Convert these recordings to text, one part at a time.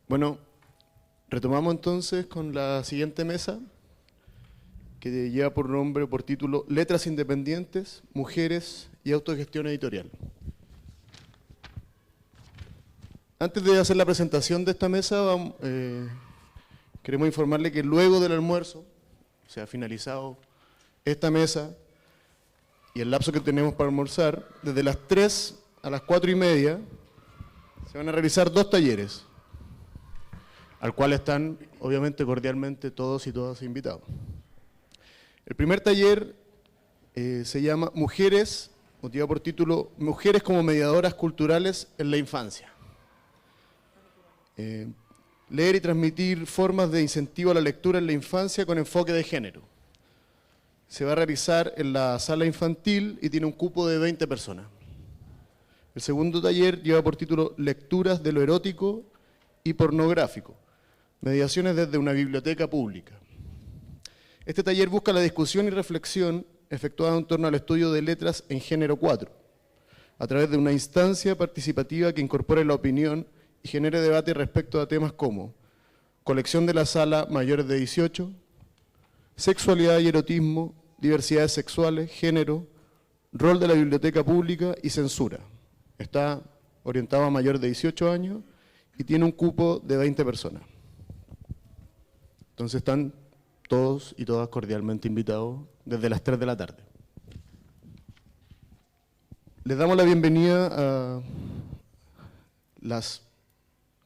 Bueno, retomamos entonces con la siguiente mesa, que lleva por nombre, por título, Letras Independientes, Mujeres y Autogestión Editorial. Antes de hacer la presentación de esta mesa, queremos informarle que luego del almuerzo, o sea, finalizado esta mesa y el lapso que tenemos para almorzar, desde las 3 a las 4:30 se van a realizar 2 talleres, al cual están, obviamente, cordialmente todos y todas invitados. El primer taller se llama Mujeres, o lleva por título Mujeres como mediadoras culturales en la infancia. Leer y transmitir formas de incentivo a la lectura en la infancia con enfoque de género. Se va a realizar en la sala infantil y tiene un cupo de 20 personas. El segundo taller lleva por título Lecturas de lo erótico y pornográfico. Mediaciones desde una biblioteca pública. Este taller busca la discusión y reflexión efectuada en torno al estudio de letras en género 4, a través de una instancia participativa que incorpore la opinión y genere debate respecto a temas como colección de la sala mayores de 18, sexualidad y erotismo, diversidades sexuales, género, rol de la biblioteca pública y censura. Está orientado a mayores de 18 años y tiene un cupo de 20 personas. Entonces están todos y todas cordialmente invitados desde las 3 de la tarde. Les damos la bienvenida a las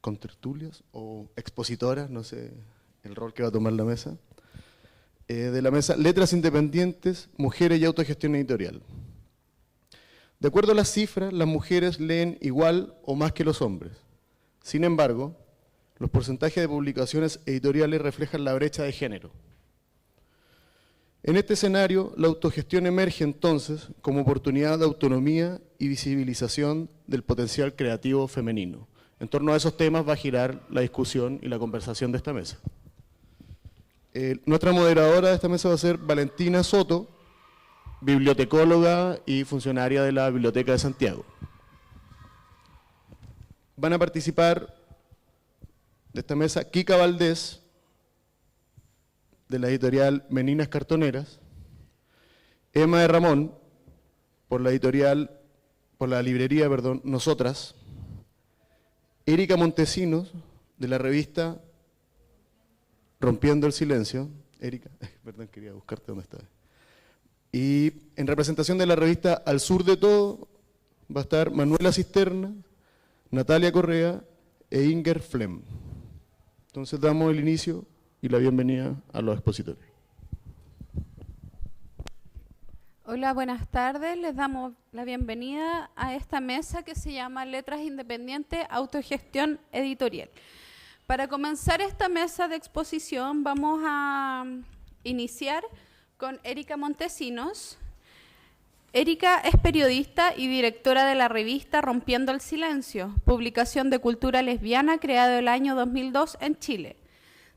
contertulias o expositoras, no sé el rol que va a tomar la mesa, de la mesa Letras Independientes, Mujeres y Autogestión Editorial. De acuerdo a las cifras, las mujeres leen igual o más que los hombres. Sin embargo, los porcentajes de publicaciones editoriales reflejan la brecha de género. En este escenario, la autogestión emerge entonces como oportunidad de autonomía y visibilización del potencial creativo femenino. En torno a esos temas va a girar la discusión y la conversación de esta mesa. Nuestra moderadora de esta mesa va a ser Valentina Soto, bibliotecóloga y funcionaria de la Biblioteca de Santiago. Van a participar de esta mesa Kika Valdés, de la editorial Meninas Cartoneras, Emma de Ramón, por la librería Nosotras, Erika Montesinos, de la revista Rompiendo el Silencio. Erika, perdón, quería buscarte dónde estaba. Y en representación de la revista Al Sur de Todo va a estar Manuela Cisterna, Natalia Correa e Inger Flem. Entonces damos el inicio y la bienvenida a los expositores. Hola, buenas tardes. Les damos la bienvenida a esta mesa que se llama Letras Independientes, Autogestión Editorial. Para comenzar esta mesa de exposición vamos a iniciar con Erika Montesinos. Erika es periodista y directora de la revista Rompiendo el Silencio, publicación de cultura lesbiana creada el año 2002 en Chile.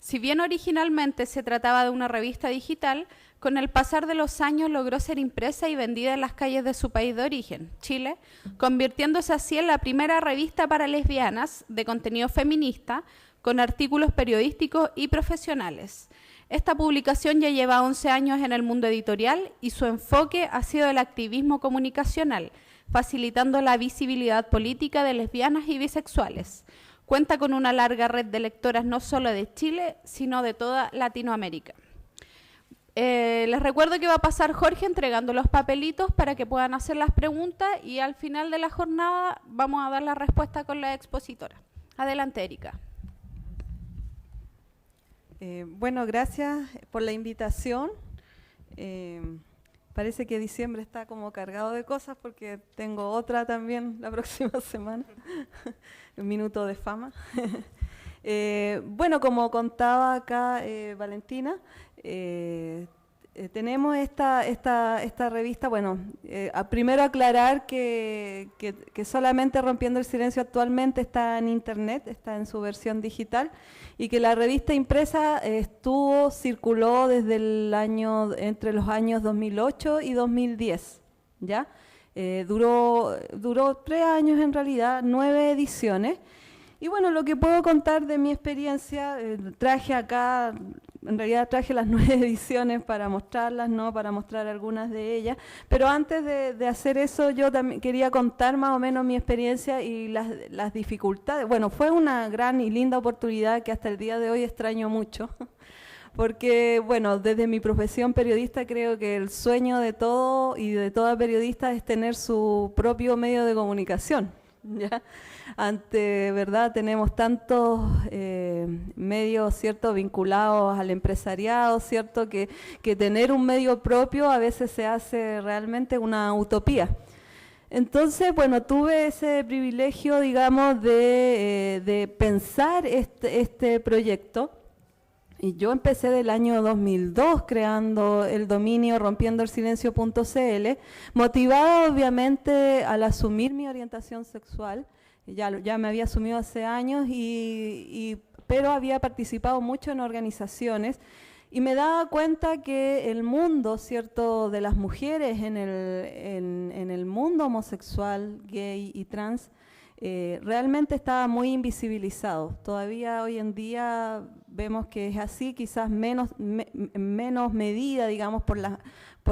Si bien originalmente se trataba de una revista digital, con el pasar de los años logró ser impresa y vendida en las calles de su país de origen, Chile, convirtiéndose así en la primera revista para lesbianas de contenido feminista, con artículos periodísticos y profesionales. Esta publicación ya lleva 11 años en el mundo editorial y su enfoque ha sido el activismo comunicacional, facilitando la visibilidad política de lesbianas y bisexuales. Cuenta con una larga red de lectoras no solo de Chile, sino de toda Latinoamérica. Les recuerdo que va a pasar Jorge entregando los papelitos para que puedan hacer las preguntas y al final de la jornada vamos a dar la respuesta con la expositora. Adelante, Erika. Bueno, gracias por la invitación. Parece que diciembre está como cargado de cosas porque tengo otra también la próxima semana, un minuto de fama. Bueno, como contaba acá Valentina, tenemos esta revista, bueno, primero aclarar que solamente Rompiendo el Silencio actualmente está en internet, está en su versión digital, y que la revista impresa circuló desde entre los años 2008 y 2010, ¿ya? Duró 3 años en realidad, 9 ediciones. Y bueno, lo que puedo contar de mi experiencia, traje acá, en realidad traje las 9 ediciones para mostrarlas, ¿no? Para mostrar algunas de ellas, pero antes de hacer eso yo también quería contar más o menos mi experiencia y las dificultades. Bueno, fue una gran y linda oportunidad que hasta el día de hoy extraño mucho, porque bueno, desde mi profesión periodista creo que el sueño de todo y de toda periodista es tener su propio medio de comunicación, ¿ya? ¿Verdad? Tenemos tantos medios, ¿cierto?, vinculados al empresariado, ¿cierto?, que tener un medio propio a veces se hace realmente una utopía. Entonces, bueno, tuve ese privilegio, digamos, de pensar este proyecto. Y yo empecé del año 2002 creando el dominio rompiendoelsilencio.cl, motivada obviamente al asumir mi orientación sexual. Ya me había asumido hace años, pero había participado mucho en organizaciones y me daba cuenta que el mundo, ¿cierto?, de las mujeres en el mundo homosexual, gay y trans, realmente estaba muy invisibilizado. Todavía hoy en día vemos que es así, quizás menos medida, digamos, por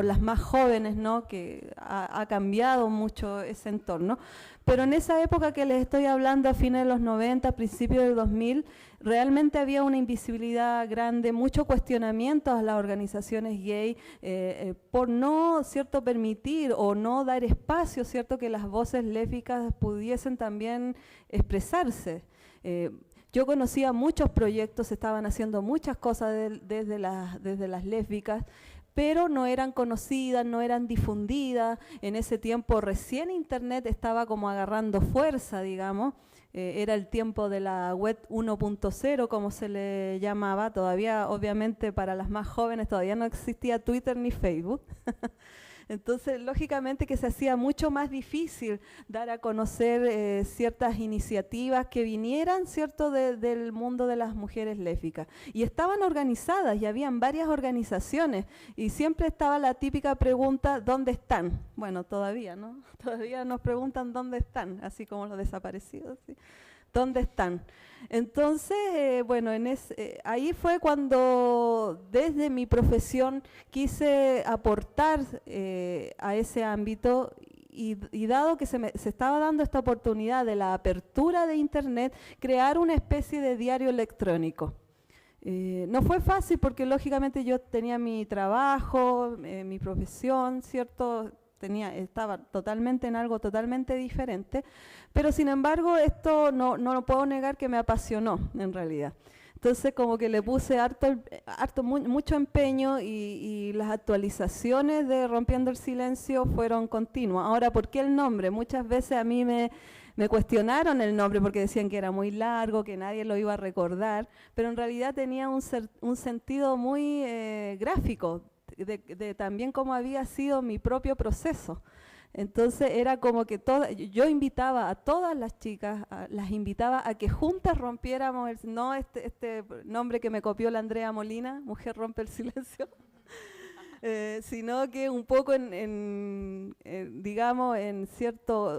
las más jóvenes, ¿no?, que ha cambiado mucho ese entorno. Pero en esa época que les estoy hablando, a fines de los 90, principios del 2000, realmente había una invisibilidad grande, mucho cuestionamiento a las organizaciones gay por no, ¿cierto?, permitir o no dar espacio, ¿cierto?, que las voces lésbicas pudiesen también expresarse. Yo conocía muchos proyectos, se estaban haciendo muchas cosas desde las lésbicas, pero no eran conocidas, no eran difundidas. En ese tiempo recién Internet estaba como agarrando fuerza, digamos. Era el tiempo de la web 1.0, como se le llamaba. Todavía, obviamente, para las más jóvenes, todavía no existía Twitter ni Facebook. Entonces, lógicamente que se hacía mucho más difícil dar a conocer ciertas iniciativas que vinieran, ¿cierto?, del mundo de las mujeres lésbicas. Y estaban organizadas, y habían varias organizaciones, y siempre estaba la típica pregunta, ¿dónde están? Bueno, todavía, ¿no? Todavía nos preguntan dónde están, así como los desaparecidos, ¿sí? ¿Dónde están? Entonces, bueno, ahí fue cuando desde mi profesión quise aportar a ese ámbito y dado que se estaba dando esta oportunidad de la apertura de Internet, crear una especie de diario electrónico. No fue fácil porque lógicamente yo tenía mi trabajo, mi profesión, ¿cierto?, estaba totalmente en algo totalmente diferente, pero sin embargo esto no lo puedo negar que me apasionó en realidad. Entonces como que le puse mucho empeño y las actualizaciones de Rompiendo el Silencio fueron continuas. Ahora, ¿por qué el nombre? Muchas veces a mí me cuestionaron el nombre porque decían que era muy largo, que nadie lo iba a recordar, pero en realidad tenía un sentido muy gráfico, de también cómo había sido mi propio proceso. Entonces era como que yo invitaba a todas las chicas, las invitaba a que juntas rompiéramos, no este nombre que me copió la Andrea Molina, Mujer Rompe el Silencio, sino que un poco digamos,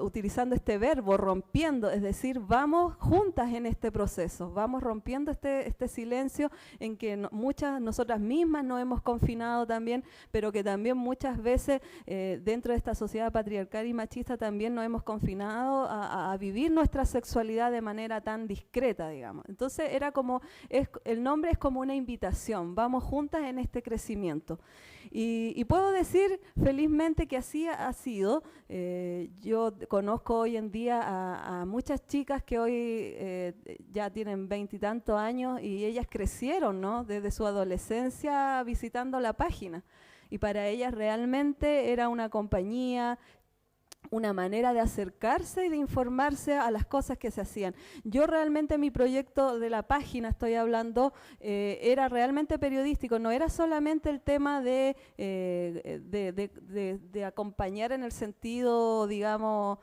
utilizando este verbo, rompiendo, es decir, vamos juntas en este proceso, vamos rompiendo este silencio en que nosotras mismas nos hemos confinado también, pero que también muchas veces dentro de esta sociedad patriarcal y machista también nos hemos confinado a vivir nuestra sexualidad de manera tan discreta, digamos. Entonces el nombre es como una invitación, vamos juntas en este crecimiento. Y puedo decir felizmente que así ha sido. Yo conozco hoy en día a muchas chicas que hoy ya tienen 20 y tantos años y ellas crecieron, ¿no?, desde su adolescencia visitando la página. Y para ellas realmente era una compañía, una manera de acercarse y de informarse a las cosas que se hacían. Yo realmente mi proyecto de la página, estoy hablando, era realmente periodístico, no era solamente el tema de acompañar en el sentido, digamos,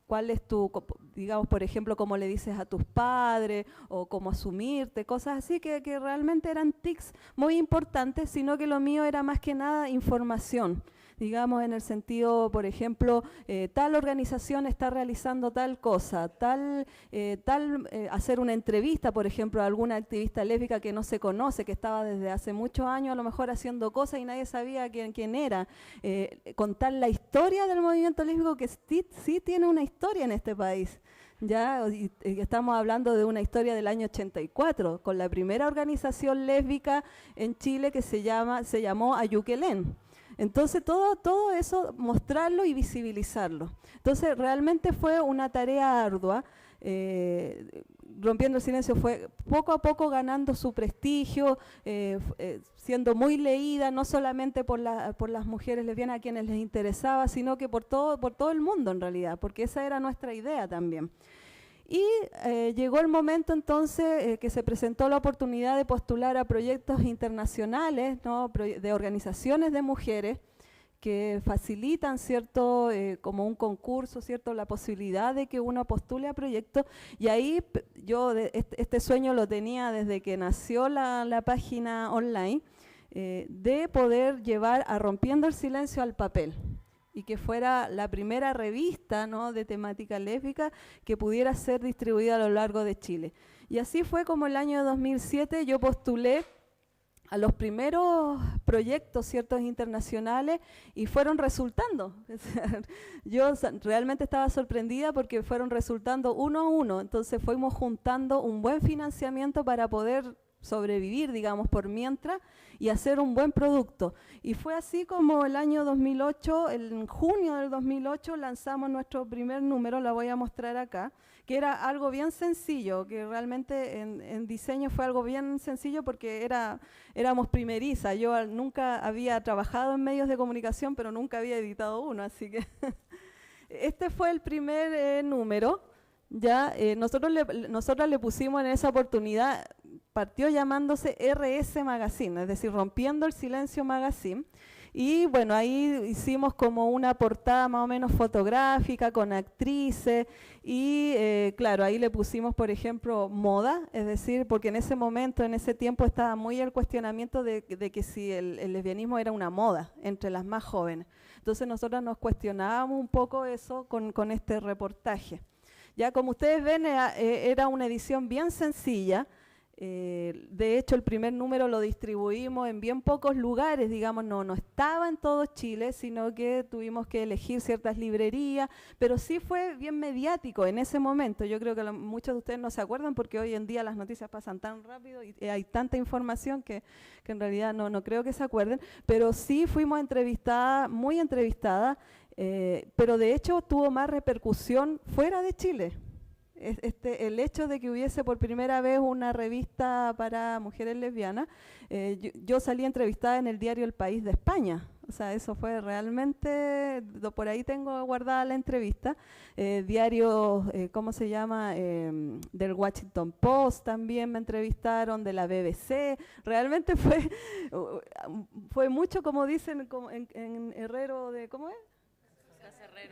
cuál es tu, digamos, por ejemplo, cómo le dices a tus padres o cómo asumirte, cosas así que realmente eran tics muy importantes, sino que lo mío era más que nada información. Digamos, en el sentido, por ejemplo, tal organización está realizando tal cosa, hacer una entrevista, por ejemplo, a alguna activista lésbica que no se conoce, que estaba desde hace muchos años a lo mejor haciendo cosas y nadie sabía quién era. Contar la historia del movimiento lésbico, que sí tiene una historia en este país. Ya estamos hablando de una historia del año 84, con la primera organización lésbica en Chile que se llamó Ayuquelén. Entonces todo eso, mostrarlo y visibilizarlo. Entonces realmente fue una tarea ardua. Rompiendo el Silencio fue poco a poco ganando su prestigio, siendo muy leída, no solamente por las mujeres lesbianas a quienes les interesaba, sino que por todo el mundo en realidad, porque esa era nuestra idea también. Y llegó el momento entonces que se presentó la oportunidad de postular a proyectos internacionales, ¿no? De organizaciones de mujeres que facilitan, ¿cierto? Como un concurso, ¿cierto? La posibilidad de que uno postule a proyectos. Y ahí yo este sueño lo tenía desde que nació la página online, de poder llevar a Rompiendo el Silencio al papel. Y que fuera la primera revista, ¿no? De temática lésbica que pudiera ser distribuida a lo largo de Chile. Y así fue como el año 2007 yo postulé a los primeros proyectos, ciertos, internacionales, y fueron resultando. Yo realmente estaba sorprendida porque fueron resultando uno a uno, entonces fuimos juntando un buen financiamiento para poder sobrevivir, digamos, por mientras, y hacer un buen producto. Y fue así como el año 2008, en junio del 2008, lanzamos nuestro primer número, la voy a mostrar acá, que era algo bien sencillo, que realmente en diseño fue algo bien sencillo porque éramos primerizas. Yo nunca había trabajado en medios de comunicación, pero nunca había editado uno, así que este fue el primer número. Ya nosotros le pusimos en esa oportunidad, partió llamándose RS Magazine, es decir, Rompiendo el Silencio Magazine, y bueno, ahí hicimos como una portada más o menos fotográfica con actrices y claro, ahí le pusimos, por ejemplo, moda, es decir, porque en ese momento, en ese tiempo estaba muy el cuestionamiento de que si el lesbianismo era una moda entre las más jóvenes. Entonces nosotros nos cuestionábamos un poco eso con este reportaje. Ya como ustedes ven, era una edición bien sencilla. De hecho, el primer número lo distribuimos en bien pocos lugares, digamos, no estaba en todo Chile, sino que tuvimos que elegir ciertas librerías, pero sí fue bien mediático en ese momento. Yo creo que muchos de ustedes no se acuerdan porque hoy en día las noticias pasan tan rápido y hay tanta información que en realidad no creo que se acuerden, pero sí fuimos entrevistadas, muy entrevistadas, pero de hecho tuvo más repercusión fuera de Chile. El hecho de que hubiese por primera vez una revista para mujeres lesbianas, yo salí entrevistada en el diario El País de España, o sea, eso fue realmente, por ahí tengo guardada la entrevista, diarios, ¿cómo se llama?, del Washington Post también me entrevistaron, de la BBC, realmente fue mucho, como dicen en Herrero de, ¿cómo es?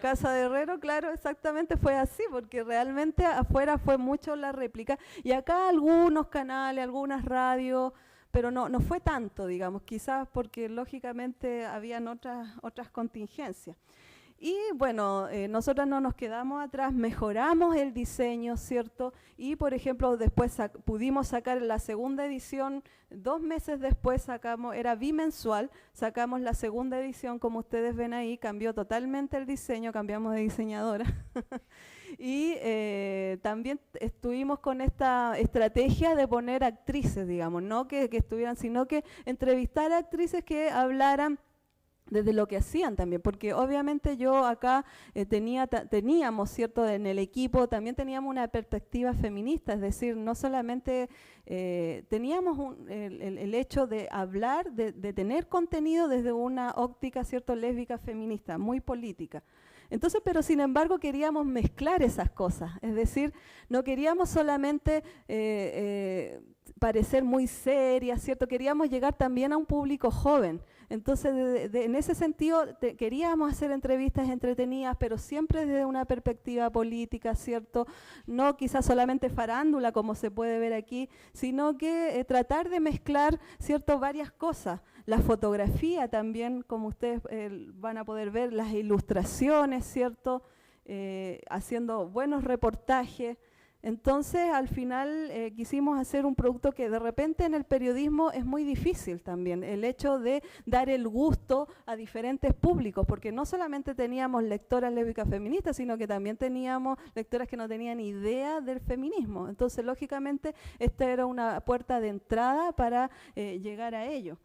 Casa de Herrero, claro, exactamente fue así, porque realmente afuera fue mucho la réplica y acá algunos canales, algunas radios, pero no fue tanto, digamos, quizás porque lógicamente habían otras contingencias. Y bueno, nosotras no nos quedamos atrás, mejoramos el diseño, ¿cierto? Y por ejemplo, después pudimos sacar la segunda edición, 2 meses después era bimensual, sacamos la segunda edición, como ustedes ven ahí, cambió totalmente el diseño, cambiamos de diseñadora. Y también estuvimos con esta estrategia de poner actrices, digamos, no que estuvieran, sino que entrevistar a actrices que hablaran desde lo que hacían también, porque obviamente yo acá teníamos, ¿cierto?, en el equipo también teníamos una perspectiva feminista, es decir, no solamente teníamos el hecho de hablar, de tener contenido desde una óptica, ¿cierto?, lésbica feminista, muy política. Entonces, pero sin embargo queríamos mezclar esas cosas, es decir, no queríamos solamente parecer muy serias, ¿cierto? Queríamos llegar también a un público joven. Entonces, en ese sentido, queríamos hacer entrevistas entretenidas, pero siempre desde una perspectiva política, ¿cierto? No quizás solamente farándula, como se puede ver aquí, sino que tratar de mezclar, ¿cierto?, varias cosas. La fotografía también, como ustedes van a poder ver, las ilustraciones, ¿cierto? Haciendo buenos reportajes. Entonces, al final quisimos hacer un producto que de repente en el periodismo es muy difícil también, el hecho de dar el gusto a diferentes públicos, porque no solamente teníamos lectoras lésbicas feministas, sino que también teníamos lectoras que no tenían idea del feminismo. Entonces, lógicamente, esta era una puerta de entrada para llegar a ello.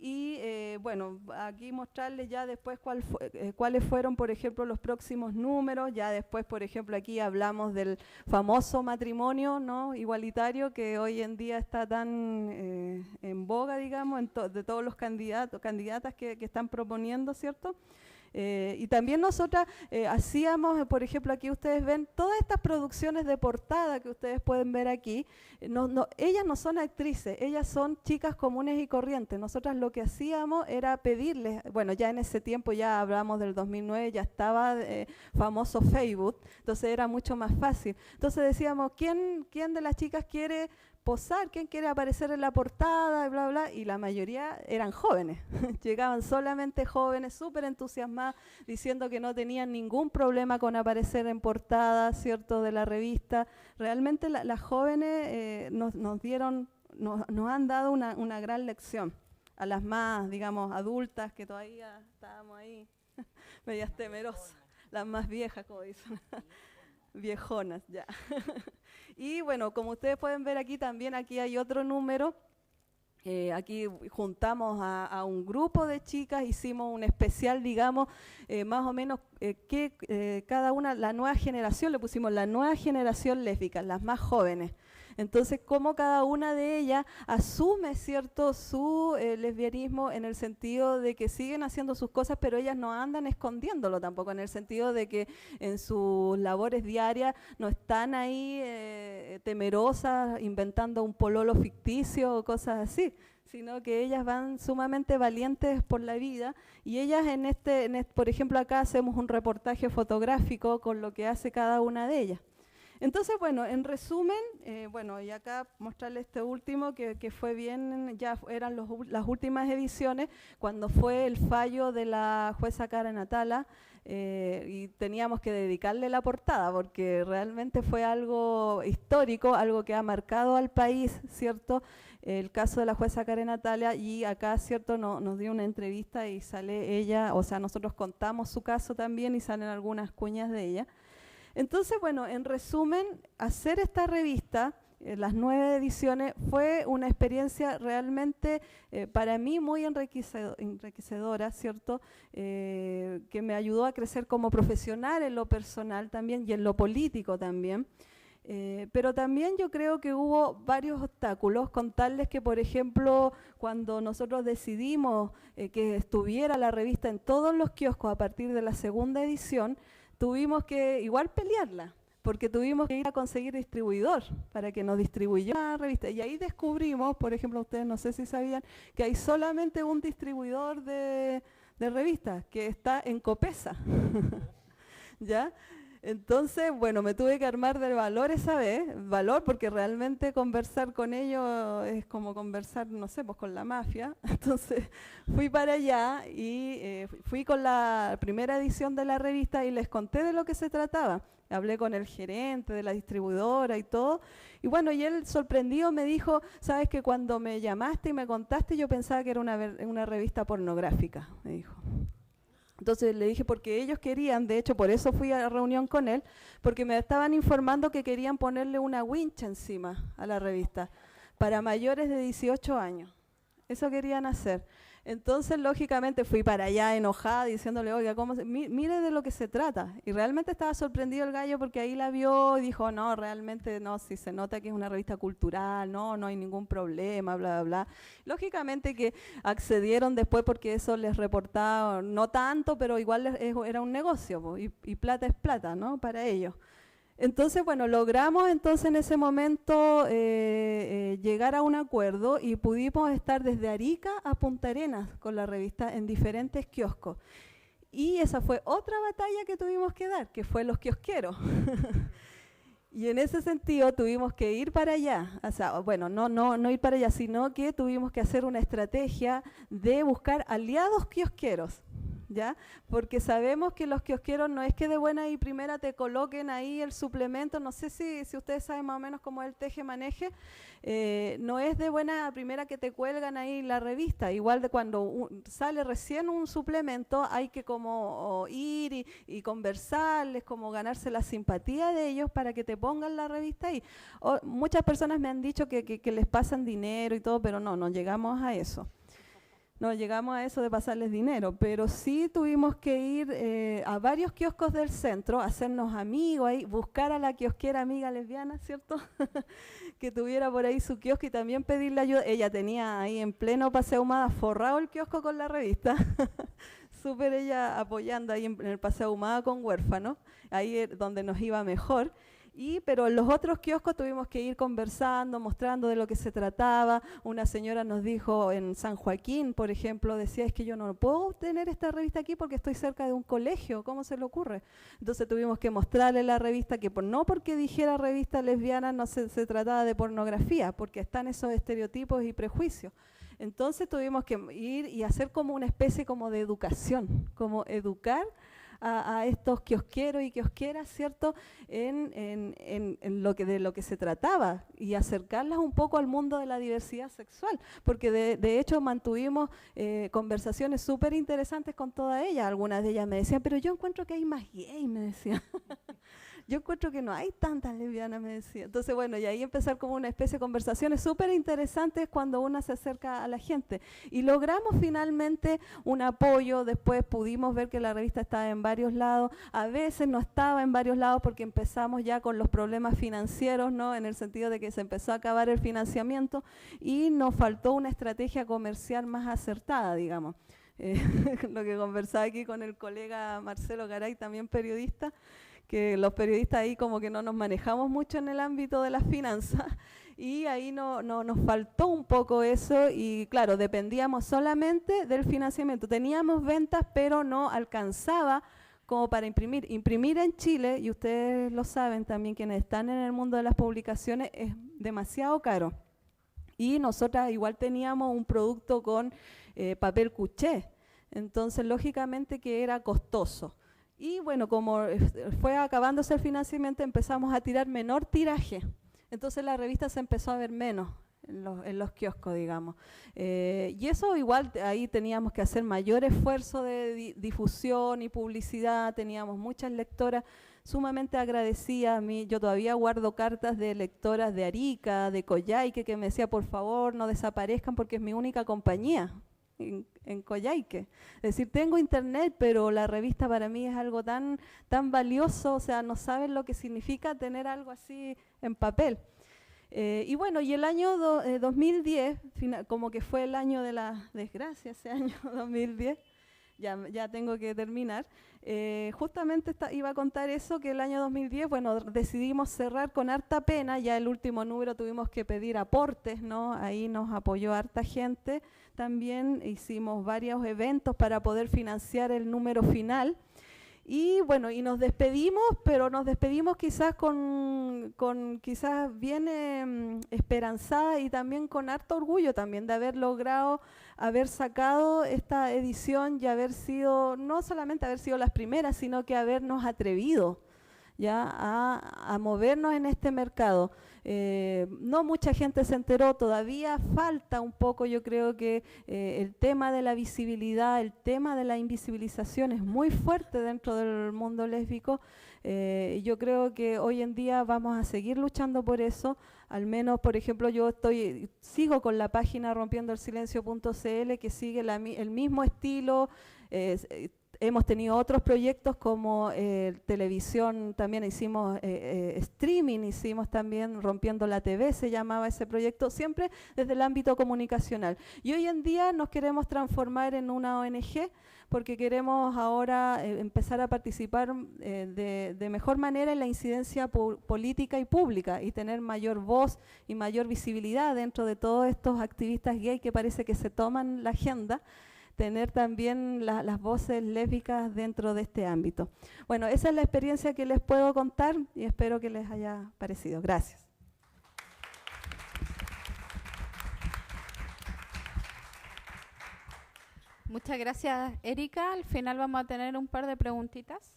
Y bueno, aquí mostrarles ya después cuáles fueron, por ejemplo, los próximos números. Ya después, por ejemplo, aquí hablamos del famoso matrimonio, ¿no?, igualitario, que hoy en día está tan en boga, digamos, de todos los candidatas que están proponiendo, ¿cierto? Y también nosotras hacíamos, por ejemplo, aquí ustedes ven todas estas producciones de portada que ustedes pueden ver aquí. Ellas no son actrices, ellas son chicas comunes y corrientes. Nosotras lo que hacíamos era pedirles, bueno, ya en ese tiempo, ya hablamos del 2009, ya estaba famoso Facebook, entonces era mucho más fácil. Entonces decíamos, ¿quién de las chicas quiere posar? ¿Quién quiere aparecer en la portada? Y bla, bla, y la mayoría eran jóvenes. Llegaban solamente jóvenes, súper entusiasmadas, diciendo que no tenían ningún problema con aparecer en portada, ¿cierto?, de la revista. Realmente las jóvenes nos han dado una gran lección. A las más, digamos, adultas, que todavía estábamos ahí, medias temerosas. Las más viejas, como dicen. Viejonas, ya. Y bueno, como ustedes pueden ver aquí también, aquí hay otro número. Aquí juntamos a un grupo de chicas, hicimos un especial, digamos, más o menos que cada una, la nueva generación, le pusimos la nueva generación lésbica, las más jóvenes. Entonces, cómo cada una de ellas asume, ¿cierto?, su lesbianismo, en el sentido de que siguen haciendo sus cosas, pero ellas no andan escondiéndolo tampoco, en el sentido de que en sus labores diarias no están ahí temerosas, inventando un pololo ficticio o cosas así, sino que ellas van sumamente valientes por la vida. Y ellas por ejemplo, acá hacemos un reportaje fotográfico con lo que hace cada una de ellas. Entonces, bueno, en resumen, bueno, y acá mostrarles este último que fue bien, ya eran las últimas ediciones, cuando fue el fallo de la jueza Karen Atala, y teníamos que dedicarle la portada, porque realmente fue algo histórico, algo que ha marcado al país, ¿cierto?, el caso de la jueza Karen Atala, y acá, ¿cierto?, nos dio una entrevista y sale ella, o sea, nosotros contamos su caso también y salen algunas cuñas de ella. Entonces, bueno, en resumen, hacer esta revista, las 9 ediciones, fue una experiencia realmente para mí muy enriquecedora, ¿cierto?, que me ayudó a crecer como profesional en lo personal también y en lo político también. Pero también yo creo que hubo varios obstáculos, contarles que, por ejemplo, cuando nosotros decidimos que estuviera la revista en todos los kioscos a partir de la segunda edición, tuvimos que igual pelearla, porque tuvimos que ir a conseguir distribuidor para que nos distribuyera la revista. Y ahí descubrimos, por ejemplo, ustedes no sé si sabían, que hay solamente un distribuidor de revistas, que está en Copesa. ¿Ya? Entonces, bueno, me tuve que armar de valor esa vez, valor porque realmente conversar con ellos es como conversar, no sé, pues con la mafia. Entonces fui para allá y fui con la primera edición de la revista y les conté de lo que se trataba. Hablé con el gerente de la distribuidora y todo. Y bueno, y él sorprendido me dijo, sabes que cuando me llamaste y me contaste yo pensaba que era una revista pornográfica, me dijo. Entonces le dije, porque ellos querían, de hecho por eso fui a la reunión con él, porque me estaban informando que querían ponerle una wincha encima a la revista, para mayores de 18 años. Eso querían hacer. Entonces, lógicamente, fui para allá enojada diciéndole, oiga, mire de lo que se trata. Y realmente estaba sorprendido el gallo porque ahí la vio y dijo, no, realmente no, si se nota que es una revista cultural, no hay ningún problema, bla, bla, bla. Lógicamente que accedieron después porque eso les reportaba, no tanto, pero igual era un negocio, po, y plata es plata, ¿no? Para ellos. Entonces, bueno, logramos entonces en ese momento llegar a un acuerdo y pudimos estar desde Arica a Punta Arenas con la revista en diferentes kioscos. Y esa fue otra batalla que tuvimos que dar, que fue los kiosqueros. Y en ese sentido tuvimos que ir para allá, o sea, bueno, no ir para allá, sino que tuvimos que hacer una estrategia de buscar aliados kiosqueros, ¿ya? Porque sabemos que los kiosqueros no es que de buena y primera te coloquen ahí el suplemento, no sé si ustedes saben más o menos cómo es el teje-maneje, no es de buena primera que te cuelgan ahí la revista, igual de cuando sale recién un suplemento hay que como ir y conversarles, como ganarse la simpatía de ellos para que te pongan la revista ahí. Muchas personas me han dicho que les pasan dinero y todo, pero no llegamos a eso. No llegamos a eso de pasarles dinero, pero sí tuvimos que ir a varios kioscos del centro, hacernos amigos ahí, buscar a la kiosquera amiga lesbiana, ¿cierto? Que tuviera por ahí su kiosco y también pedirle ayuda. Ella tenía ahí en pleno Paseo Ahumada forrado el kiosco con la revista. Súper ella apoyando ahí en el Paseo Ahumada con huérfanos, ahí donde nos iba mejor. Pero en los otros kioscos tuvimos que ir conversando, mostrando de lo que se trataba. Una señora nos dijo en San Joaquín, por ejemplo, decía, es que yo no puedo tener esta revista aquí porque estoy cerca de un colegio, ¿cómo se le ocurre? Entonces tuvimos que mostrarle la revista, que no porque dijera revista lesbiana no se trataba de pornografía, porque están esos estereotipos y prejuicios. Entonces tuvimos que ir y hacer como una especie como de educación, como educar a estos kiosqueros y kiosqueras, ¿cierto?, en de lo que se trataba y acercarlas un poco al mundo de la diversidad sexual, porque de hecho mantuvimos conversaciones súper interesantes con todas ellas. Algunas de ellas me decían, pero yo encuentro que hay más gay, me decían. Yo encuentro que no hay tantas lesbianas, me decía. Entonces, bueno, y ahí empezar como una especie de conversaciones súper interesantes cuando una se acerca a la gente. Y logramos finalmente un apoyo, después pudimos ver que la revista estaba en varios lados, a veces no estaba en varios lados porque empezamos ya con los problemas financieros, ¿no? En el sentido de que se empezó a acabar el financiamiento y nos faltó una estrategia comercial más acertada, digamos. Lo que conversaba aquí con el colega Marcelo Garay, también periodista, que los periodistas ahí como que no nos manejamos mucho en el ámbito de las finanzas y ahí nos faltó un poco eso y claro, dependíamos solamente del financiamiento. Teníamos ventas, pero no alcanzaba como para imprimir. Imprimir en Chile, y ustedes lo saben también quienes están en el mundo de las publicaciones, es demasiado caro. Y nosotras igual teníamos un producto con papel cuché, entonces lógicamente que era costoso. Y bueno, como fue acabándose el financiamiento, empezamos a tirar menor tiraje. Entonces la revista se empezó a ver menos en los kioscos, digamos. Y eso igual ahí teníamos que hacer mayor esfuerzo de difusión y publicidad. Teníamos muchas lectoras sumamente agradecidas a mí. Yo todavía guardo cartas de lectoras de Arica, de Coyhaique, que me decía, por favor, no desaparezcan porque es mi única compañía en Coyhaique. Es decir, tengo internet, pero la revista para mí es algo tan valioso, o sea, no saben lo que significa tener algo así en papel. Y bueno, y el año 2010, como que fue el año de la desgracia, ese año 2010, ya tengo que terminar, justamente iba a contar eso, que el año 2010, bueno, decidimos cerrar con harta pena, ya el último número tuvimos que pedir aportes, ¿no? Ahí nos apoyó harta gente, también hicimos varios eventos para poder financiar el número final. Y bueno, y nos despedimos, pero nos despedimos quizás con quizás bien esperanzada y también con harto orgullo también de haber logrado, haber sacado esta edición y haber sido, no solamente haber sido las primeras, sino que habernos atrevido, ya a movernos en este mercado. No mucha gente se enteró, todavía falta un poco, yo creo que el tema de la visibilidad, el tema de la invisibilización es muy fuerte dentro del mundo lésbico. Yo creo que hoy en día vamos a seguir luchando por eso. Al menos, por ejemplo, yo sigo con la página rompiendoelsilencio.cl, que sigue el mismo estilo. Hemos tenido otros proyectos como televisión, también hicimos streaming, hicimos también Rompiendo la TV, se llamaba ese proyecto, siempre desde el ámbito comunicacional. Y hoy en día nos queremos transformar en una ONG, porque queremos ahora empezar a participar de mejor manera en la incidencia política y pública, y tener mayor voz y mayor visibilidad dentro de todos estos activistas gay que parece que se toman la agenda, tener también las voces lésbicas dentro de este ámbito. Bueno, esa es la experiencia que les puedo contar y espero que les haya parecido. Gracias. Muchas gracias, Erika. Al final vamos a tener un par de preguntitas.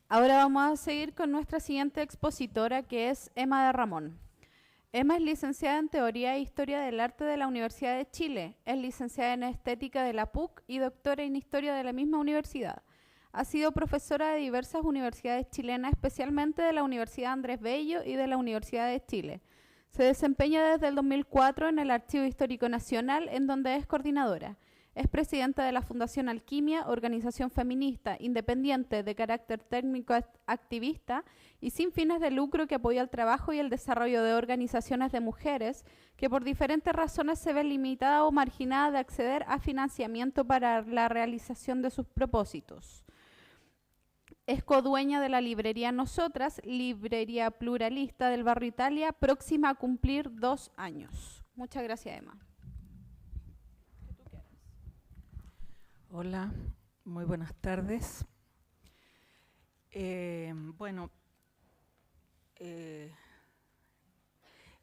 Ahora vamos a seguir con nuestra siguiente expositora, que es Emma de Ramón. Emma es licenciada en Teoría e Historia del Arte de la Universidad de Chile, es licenciada en Estética de la PUC y doctora en Historia de la misma universidad. Ha sido profesora de diversas universidades chilenas, especialmente de la Universidad Andrés Bello y de la Universidad de Chile. Se desempeña desde el 2004 en el Archivo Histórico Nacional, en donde es coordinadora. Es presidenta de la Fundación Alquimia, organización feminista, independiente, de carácter técnico activista y sin fines de lucro que apoya el trabajo y el desarrollo de organizaciones de mujeres que por diferentes razones se ven limitadas o marginadas de acceder a financiamiento para la realización de sus propósitos. Es codueña de la librería Nosotras, librería pluralista del barrio Italia, próxima a cumplir 2 años. Muchas gracias, Emma. Hola, muy buenas tardes. En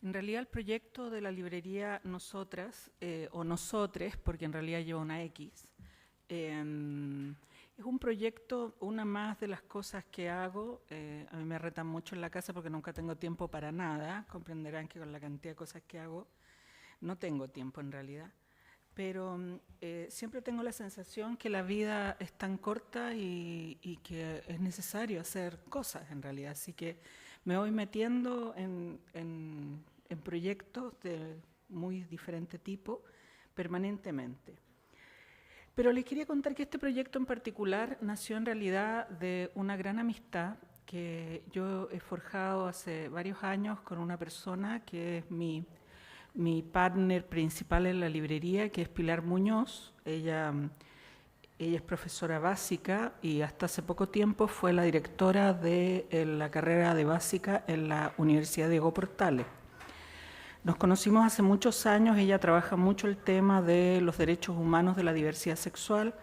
realidad el proyecto de la librería Nosotras, o Nosotres, porque en realidad lleva una X, es un proyecto, una más de las cosas que hago. A mí me retan mucho en la casa porque nunca tengo tiempo para nada. Comprenderán que con la cantidad de cosas que hago no tengo tiempo en realidad. Pero siempre tengo la sensación que la vida es tan corta y que es necesario hacer cosas en realidad. Así que me voy metiendo en proyectos de muy diferente tipo permanentemente. Pero les quería contar que este proyecto en particular nació en realidad de una gran amistad que yo he forjado hace varios años con una persona que es mi partner principal en la librería, que es Pilar Muñoz. Ella es profesora básica y hasta hace poco tiempo fue la directora de la carrera de básica en la Universidad Diego Portales. Nos conocimos hace muchos años. Ella trabaja mucho el tema de los derechos humanos de la diversidad sexual.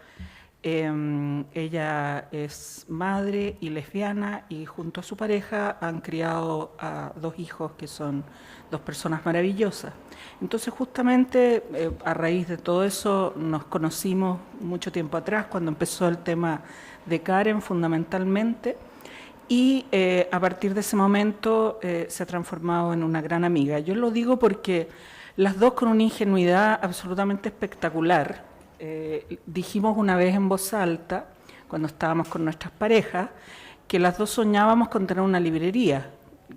Ella es madre y lesbiana y junto a su pareja han criado a 2 hijos que son 2 personas maravillosas. Entonces justamente a raíz de todo eso nos conocimos mucho tiempo atrás, cuando empezó el tema de Karen fundamentalmente, y a partir de ese momento se ha transformado en una gran amiga. Yo lo digo porque las 2 con una ingenuidad absolutamente espectacular. Dijimos una vez en voz alta, cuando estábamos con nuestras parejas, que las 2 soñábamos con tener una librería,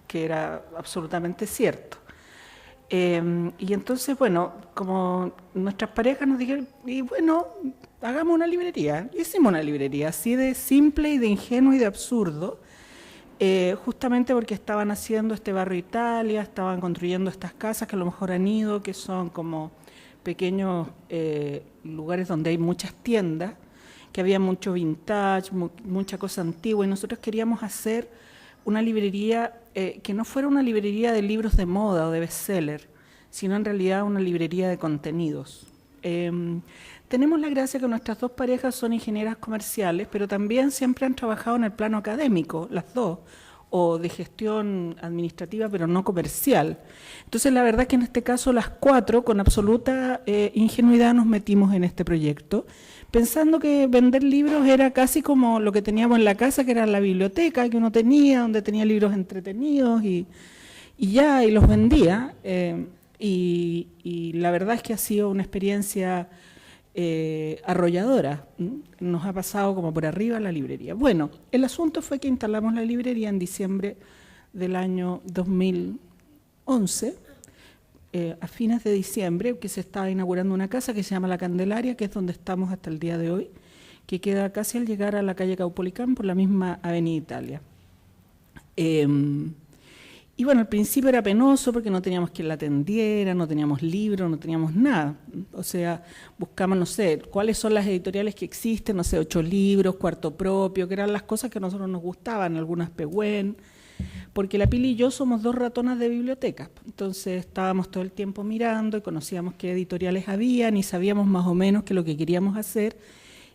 que era absolutamente cierto. Y entonces, bueno, como nuestras parejas nos dijeron, y bueno, hagamos una librería. Hicimos una librería así de simple y de ingenuo y de absurdo, justamente porque estaban haciendo este barrio Italia, estaban construyendo estas casas que a lo mejor han ido, que son como pequeños lugares donde hay muchas tiendas, que había mucho vintage, mucha cosa antigua, y nosotros queríamos hacer una librería que no fuera una librería de libros de moda o de bestseller, sino en realidad una librería de contenidos. Tenemos la gracia que nuestras 2 parejas son ingenieras comerciales, pero también siempre han trabajado en el plano académico, las 2, o de gestión administrativa, pero no comercial. Entonces, la verdad es que en este caso las 4, con absoluta ingenuidad, nos metimos en este proyecto, pensando que vender libros era casi como lo que teníamos en la casa, que era la biblioteca que uno tenía, donde tenía libros entretenidos y los vendía. Y la verdad es que ha sido una experiencia arrolladora. Nos ha pasado como por arriba la librería. Bueno, el asunto fue que instalamos la librería en diciembre del año 2011, a fines de diciembre, que se estaba inaugurando una casa que se llama La Candelaria, que es donde estamos hasta el día de hoy, que queda casi al llegar a la calle Caupolicán por la misma Avenida Italia. Y bueno, al principio era penoso porque no teníamos quien la atendiera, no teníamos libros, no teníamos nada. O sea, buscamos, no sé, cuáles son las editoriales que existen, no sé, 8 libros, Cuarto Propio, que eran las cosas que a nosotros nos gustaban, algunas Pehuen, porque la Pili y yo somos 2 ratonas de biblioteca. Entonces estábamos todo el tiempo mirando y conocíamos qué editoriales habían y sabíamos más o menos que lo que queríamos hacer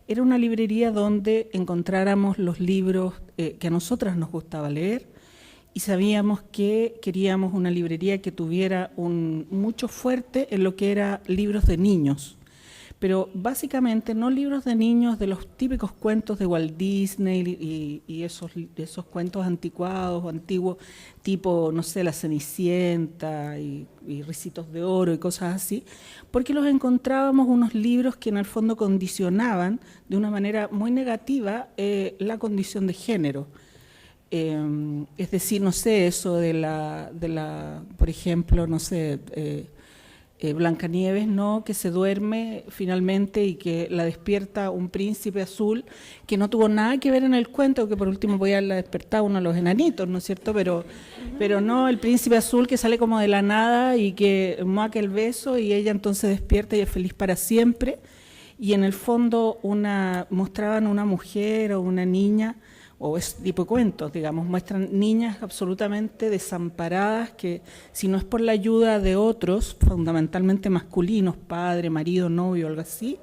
era una librería donde encontráramos los libros que a nosotras nos gustaba leer. Y sabíamos que queríamos una librería que tuviera mucho fuerte en lo que era libros de niños, pero básicamente no libros de niños de los típicos cuentos de Walt Disney y esos cuentos anticuados o antiguos, tipo, no sé, La Cenicienta y Ricitos de Oro y cosas así, porque los encontrábamos unos libros que en el fondo condicionaban de una manera muy negativa la condición de género. Es decir, no sé, eso de la por ejemplo, no sé, Blancanieves, ¿no?, que se duerme finalmente y que la despierta un príncipe azul que no tuvo nada que ver en el cuento, que por último podía haberla despertado uno de los enanitos, ¿no es cierto? Pero no, el príncipe azul que sale como de la nada y que muaca el beso y ella entonces despierta y es feliz para siempre. Y en el fondo mostraban una mujer o una niña, o ese tipo de cuentos, digamos, muestran niñas absolutamente desamparadas que si no es por la ayuda de otros, fundamentalmente masculinos, padre, marido, novio, algo así,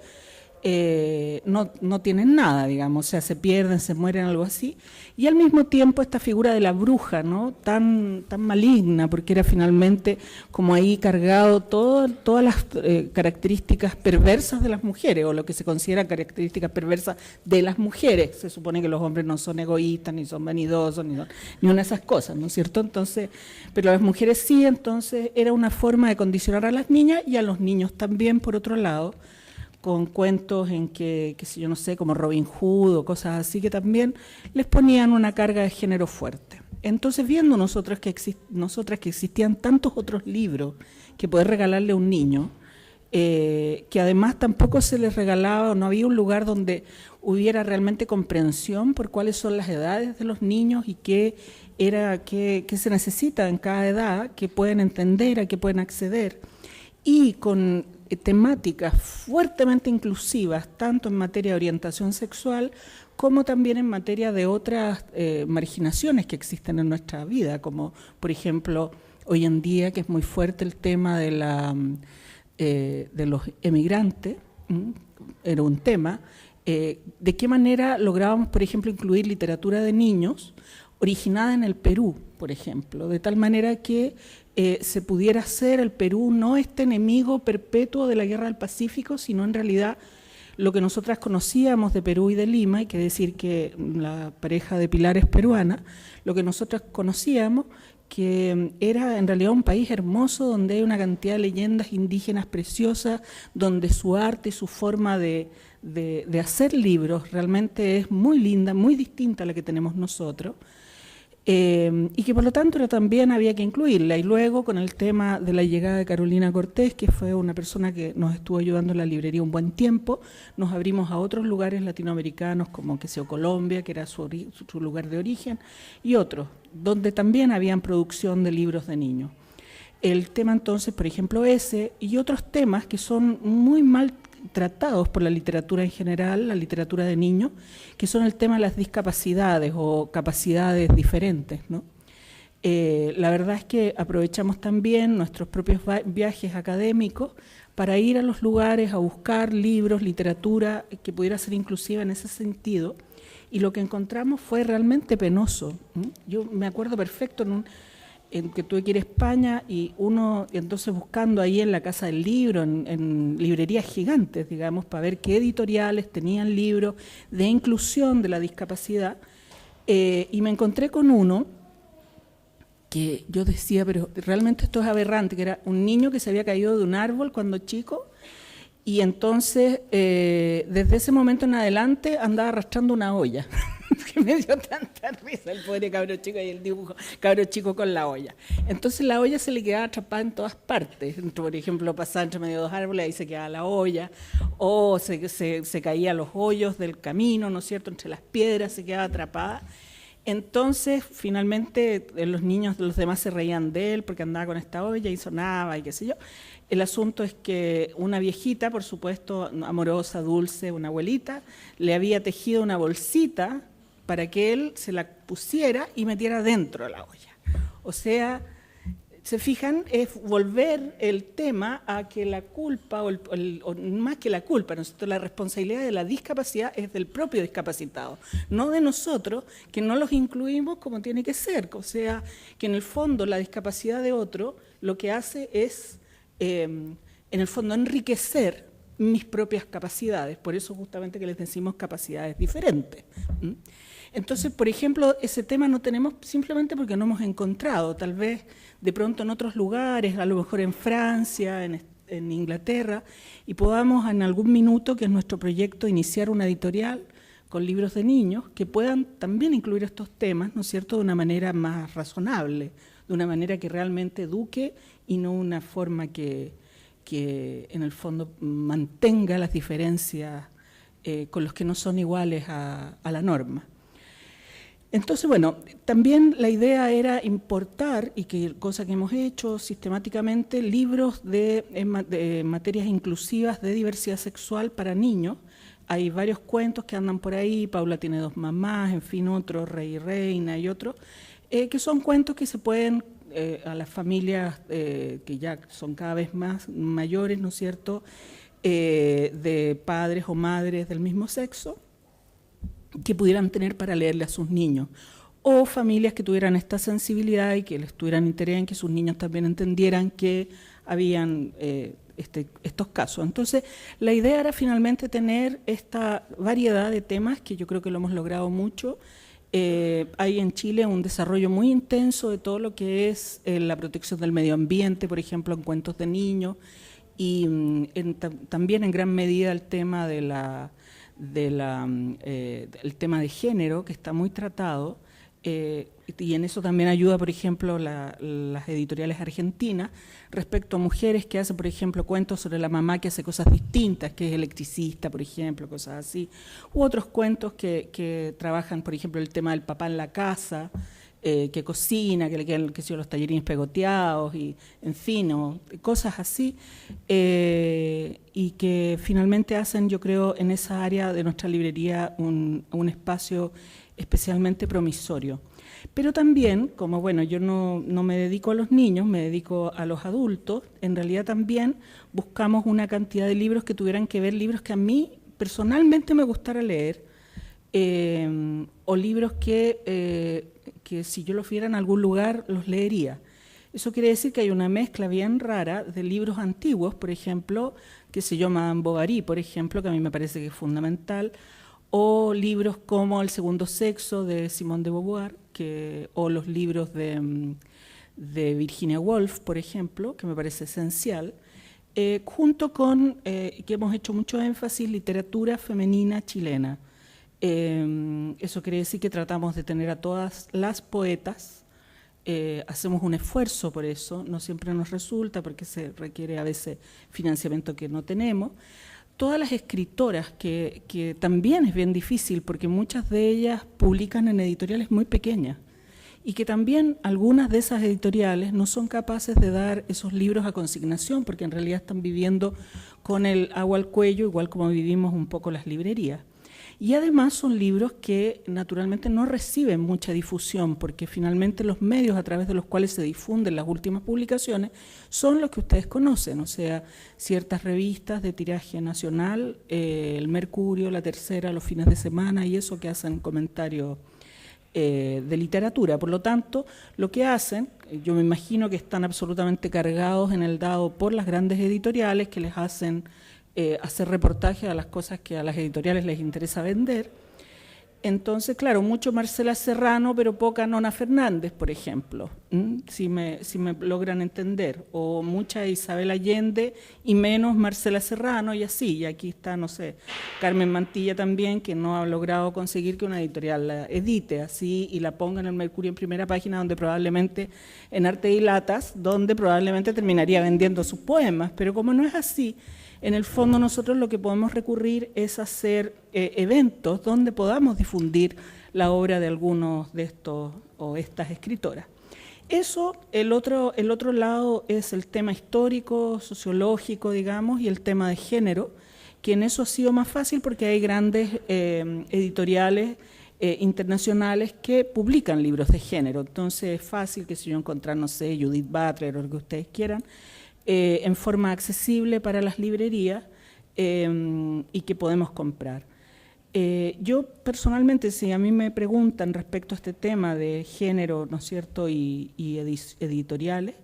no tienen nada, digamos, o sea, se pierden, se mueren, algo así. Y al mismo tiempo esta figura de la bruja, ¿no?, tan maligna, porque era finalmente como ahí cargado todas las características perversas de las mujeres, o lo que se considera características perversas de las mujeres. Se supone que los hombres no son egoístas, ni son vanidosos, ni una de esas cosas, ¿no es cierto? Entonces, pero las mujeres sí, entonces era una forma de condicionar a las niñas y a los niños también, por otro lado, con cuentos en que sé yo, no sé, como Robin Hood o cosas así, que también les ponían una carga de género fuerte. Entonces, viendo nosotras que existían tantos otros libros que poder regalarle a un niño, que además tampoco se les regalaba, o no había un lugar donde hubiera realmente comprensión por cuáles son las edades de los niños y qué se necesita en cada edad, que pueden entender, a qué pueden acceder, y con temáticas fuertemente inclusivas, tanto en materia de orientación sexual como también en materia de otras marginaciones que existen en nuestra vida, como por ejemplo hoy en día, que es muy fuerte el tema de los emigrantes, era un tema, de qué manera lográbamos, por ejemplo, incluir literatura de niños originada en el Perú, por ejemplo, de tal manera que se pudiera hacer el Perú no este enemigo perpetuo de la Guerra del Pacífico, sino en realidad lo que nosotras conocíamos de Perú y de Lima, hay que decir que la pareja de Pilar es peruana, lo que nosotras conocíamos que era en realidad un país hermoso donde hay una cantidad de leyendas indígenas preciosas, donde su arte y su forma de hacer libros realmente es muy linda, muy distinta a la que tenemos nosotros. Y que por lo tanto también había que incluirla. Y luego con el tema de la llegada de Carolina Cortés, que fue una persona que nos estuvo ayudando en la librería un buen tiempo, nos abrimos a otros lugares latinoamericanos como Colombia, que era su lugar de origen, y otros, donde también habían producción de libros de niños. El tema entonces, por ejemplo, ese y otros temas que son muy mal tratados por la literatura en general, la literatura de niños, que son el tema de las discapacidades o capacidades diferentes, ¿no? La verdad es que aprovechamos también nuestros propios viajes académicos para ir a los lugares a buscar libros, literatura que pudiera ser inclusiva en ese sentido, y lo que encontramos fue realmente penoso. Yo me acuerdo perfecto en que tuve que ir a España y uno, entonces buscando ahí en la Casa del Libro, en librerías gigantes, digamos, para ver qué editoriales tenían libros de inclusión de la discapacidad, y me encontré con uno que yo decía, pero realmente esto es aberrante, que era un niño que se había caído de un árbol cuando chico, y entonces desde ese momento en adelante andaba arrastrando una olla. Que me dio tanta risa el pobre cabro chico y el dibujo, cabro chico con la olla. Entonces la olla se le quedaba atrapada en todas partes. Por ejemplo, pasaba entre medio de dos árboles, ahí se quedaba la olla, o se caía a los hoyos del camino, ¿no es cierto?, entre las piedras se quedaba atrapada. Entonces, finalmente, los niños, los demás se reían de él porque andaba con esta olla y sonaba y qué sé yo. El asunto es que una viejita, por supuesto, amorosa, dulce, una abuelita, le había tejido una bolsita para que él se la pusiera y metiera dentro de la olla. O sea, se fijan, es volver el tema a que la culpa, o más que la culpa, ¿no es cierto?, la responsabilidad de la discapacidad es del propio discapacitado, no de nosotros, que no los incluimos como tiene que ser. O sea, que en el fondo la discapacidad de otro lo que hace es, en el fondo, enriquecer mis propias capacidades, por eso justamente que les decimos capacidades diferentes. Entonces, por ejemplo, ese tema no tenemos simplemente porque no hemos encontrado, tal vez de pronto en otros lugares, a lo mejor en Francia, en Inglaterra, y podamos en algún minuto, que es nuestro proyecto, iniciar una editorial con libros de niños que puedan también incluir estos temas, ¿no es cierto?, de una manera más razonable, de una manera que realmente eduque y no una forma que en el fondo mantenga las diferencias con los que no son iguales a la norma. Entonces, bueno, también la idea era importar, y que cosa que hemos hecho sistemáticamente, libros de materias inclusivas de diversidad sexual para niños. Hay varios cuentos que andan por ahí, Paula tiene dos mamás, en fin, otro, Rey y Reina y otros, que son cuentos que se pueden, a las familias que ya son cada vez más mayores, ¿no es cierto?, de padres o madres del mismo sexo, que pudieran tener para leerle a sus niños, o familias que tuvieran esta sensibilidad y que les tuvieran interés en que sus niños también entendieran que habían estos casos. Entonces, la idea era finalmente tener esta variedad de temas, que yo creo que lo hemos logrado mucho. Hay en Chile un desarrollo muy intenso de todo lo que es la protección del medio ambiente, por ejemplo, en cuentos de niños, y también en gran medida el tema el tema de género, que está muy tratado, y en eso también ayuda, por ejemplo, las editoriales argentinas, respecto a mujeres que hacen, por ejemplo, cuentos sobre la mamá que hace cosas distintas, que es electricista, por ejemplo, cosas así, u otros cuentos que trabajan, por ejemplo, el tema del papá en la casa, que cocina, que le quedan, qué sé yo, los tallarines pegoteados, y en fin, o cosas así, y que finalmente hacen, yo creo, en esa área de nuestra librería un espacio especialmente promisorio. Pero también, como bueno, yo no me dedico a los niños, me dedico a los adultos, en realidad también buscamos una cantidad de libros que tuvieran que ver, libros que a mí personalmente me gustara leer, o libros que si yo los viera en algún lugar los leería. Eso quiere decir que hay una mezcla bien rara de libros antiguos, por ejemplo, que se llama Madame Bovary, por ejemplo, que a mí me parece que es fundamental, o libros como El segundo sexo de Simone de Beauvoir, o los libros de Virginia Woolf, por ejemplo, que me parece esencial, junto con, que hemos hecho mucho énfasis, literatura femenina chilena. Eso quiere decir que tratamos de tener a todas las poetas, hacemos un esfuerzo por eso, no siempre nos resulta porque se requiere a veces financiamiento que no tenemos. Todas las escritoras, que también es bien difícil porque muchas de ellas publican en editoriales muy pequeñas y que también algunas de esas editoriales no son capaces de dar esos libros a consignación porque en realidad están viviendo con el agua al cuello, igual como vivimos un poco las librerías. Y además son libros que naturalmente no reciben mucha difusión porque finalmente los medios a través de los cuales se difunden las últimas publicaciones son los que ustedes conocen, o sea, ciertas revistas de tiraje nacional, el Mercurio, La Tercera, los fines de semana y eso, que hacen comentarios de literatura. Por lo tanto, lo que hacen, yo me imagino que están absolutamente cargados en el dado por las grandes editoriales que les hacen hacer reportajes a las cosas que a las editoriales les interesa vender. Entonces, claro, mucho Marcela Serrano, pero poca Nona Fernández, por ejemplo, si me logran entender, o mucha Isabel Allende y menos Marcela Serrano, y así, y aquí está, no sé, Carmen Mantilla también, que no ha logrado conseguir que una editorial la edite así y la ponga en el Mercurio en primera página, donde probablemente, en Arte y Latas, donde probablemente terminaría vendiendo sus poemas, pero como no es así, en el fondo nosotros lo que podemos recurrir es hacer eventos donde podamos difundir la obra de algunos de estos o estas escritoras. Eso, el otro lado es el tema histórico, sociológico, digamos, y el tema de género, que en eso ha sido más fácil porque hay grandes editoriales internacionales que publican libros de género. Entonces es fácil que si yo encontrar, no sé, Judith Butler o lo que ustedes quieran, en forma accesible para las librerías y que podemos comprar. Yo personalmente, si a mí me preguntan respecto a este tema de género, ¿no es cierto?, y editoriales,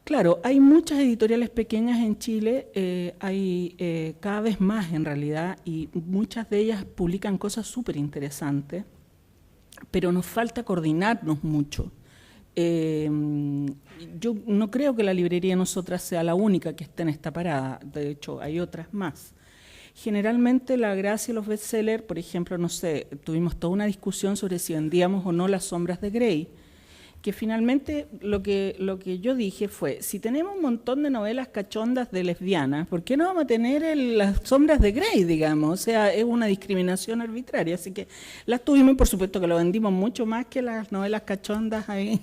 claro, hay muchas editoriales pequeñas en Chile, hay cada vez más en realidad, y muchas de ellas publican cosas súper interesantes, pero nos falta coordinarnos mucho. Yo no creo que la librería Nosotras sea la única que esté en esta parada, de hecho hay otras más. Generalmente la gracia de los bestsellers, por ejemplo, no sé, tuvimos toda una discusión sobre si vendíamos o no Las sombras de Grey, que finalmente lo que yo dije fue, si tenemos un montón de novelas cachondas de lesbianas, ¿por qué no vamos a tener Las sombras de Grey, digamos? O sea, es una discriminación arbitraria, así que las tuvimos y por supuesto que lo vendimos mucho más que las novelas cachondas ahí,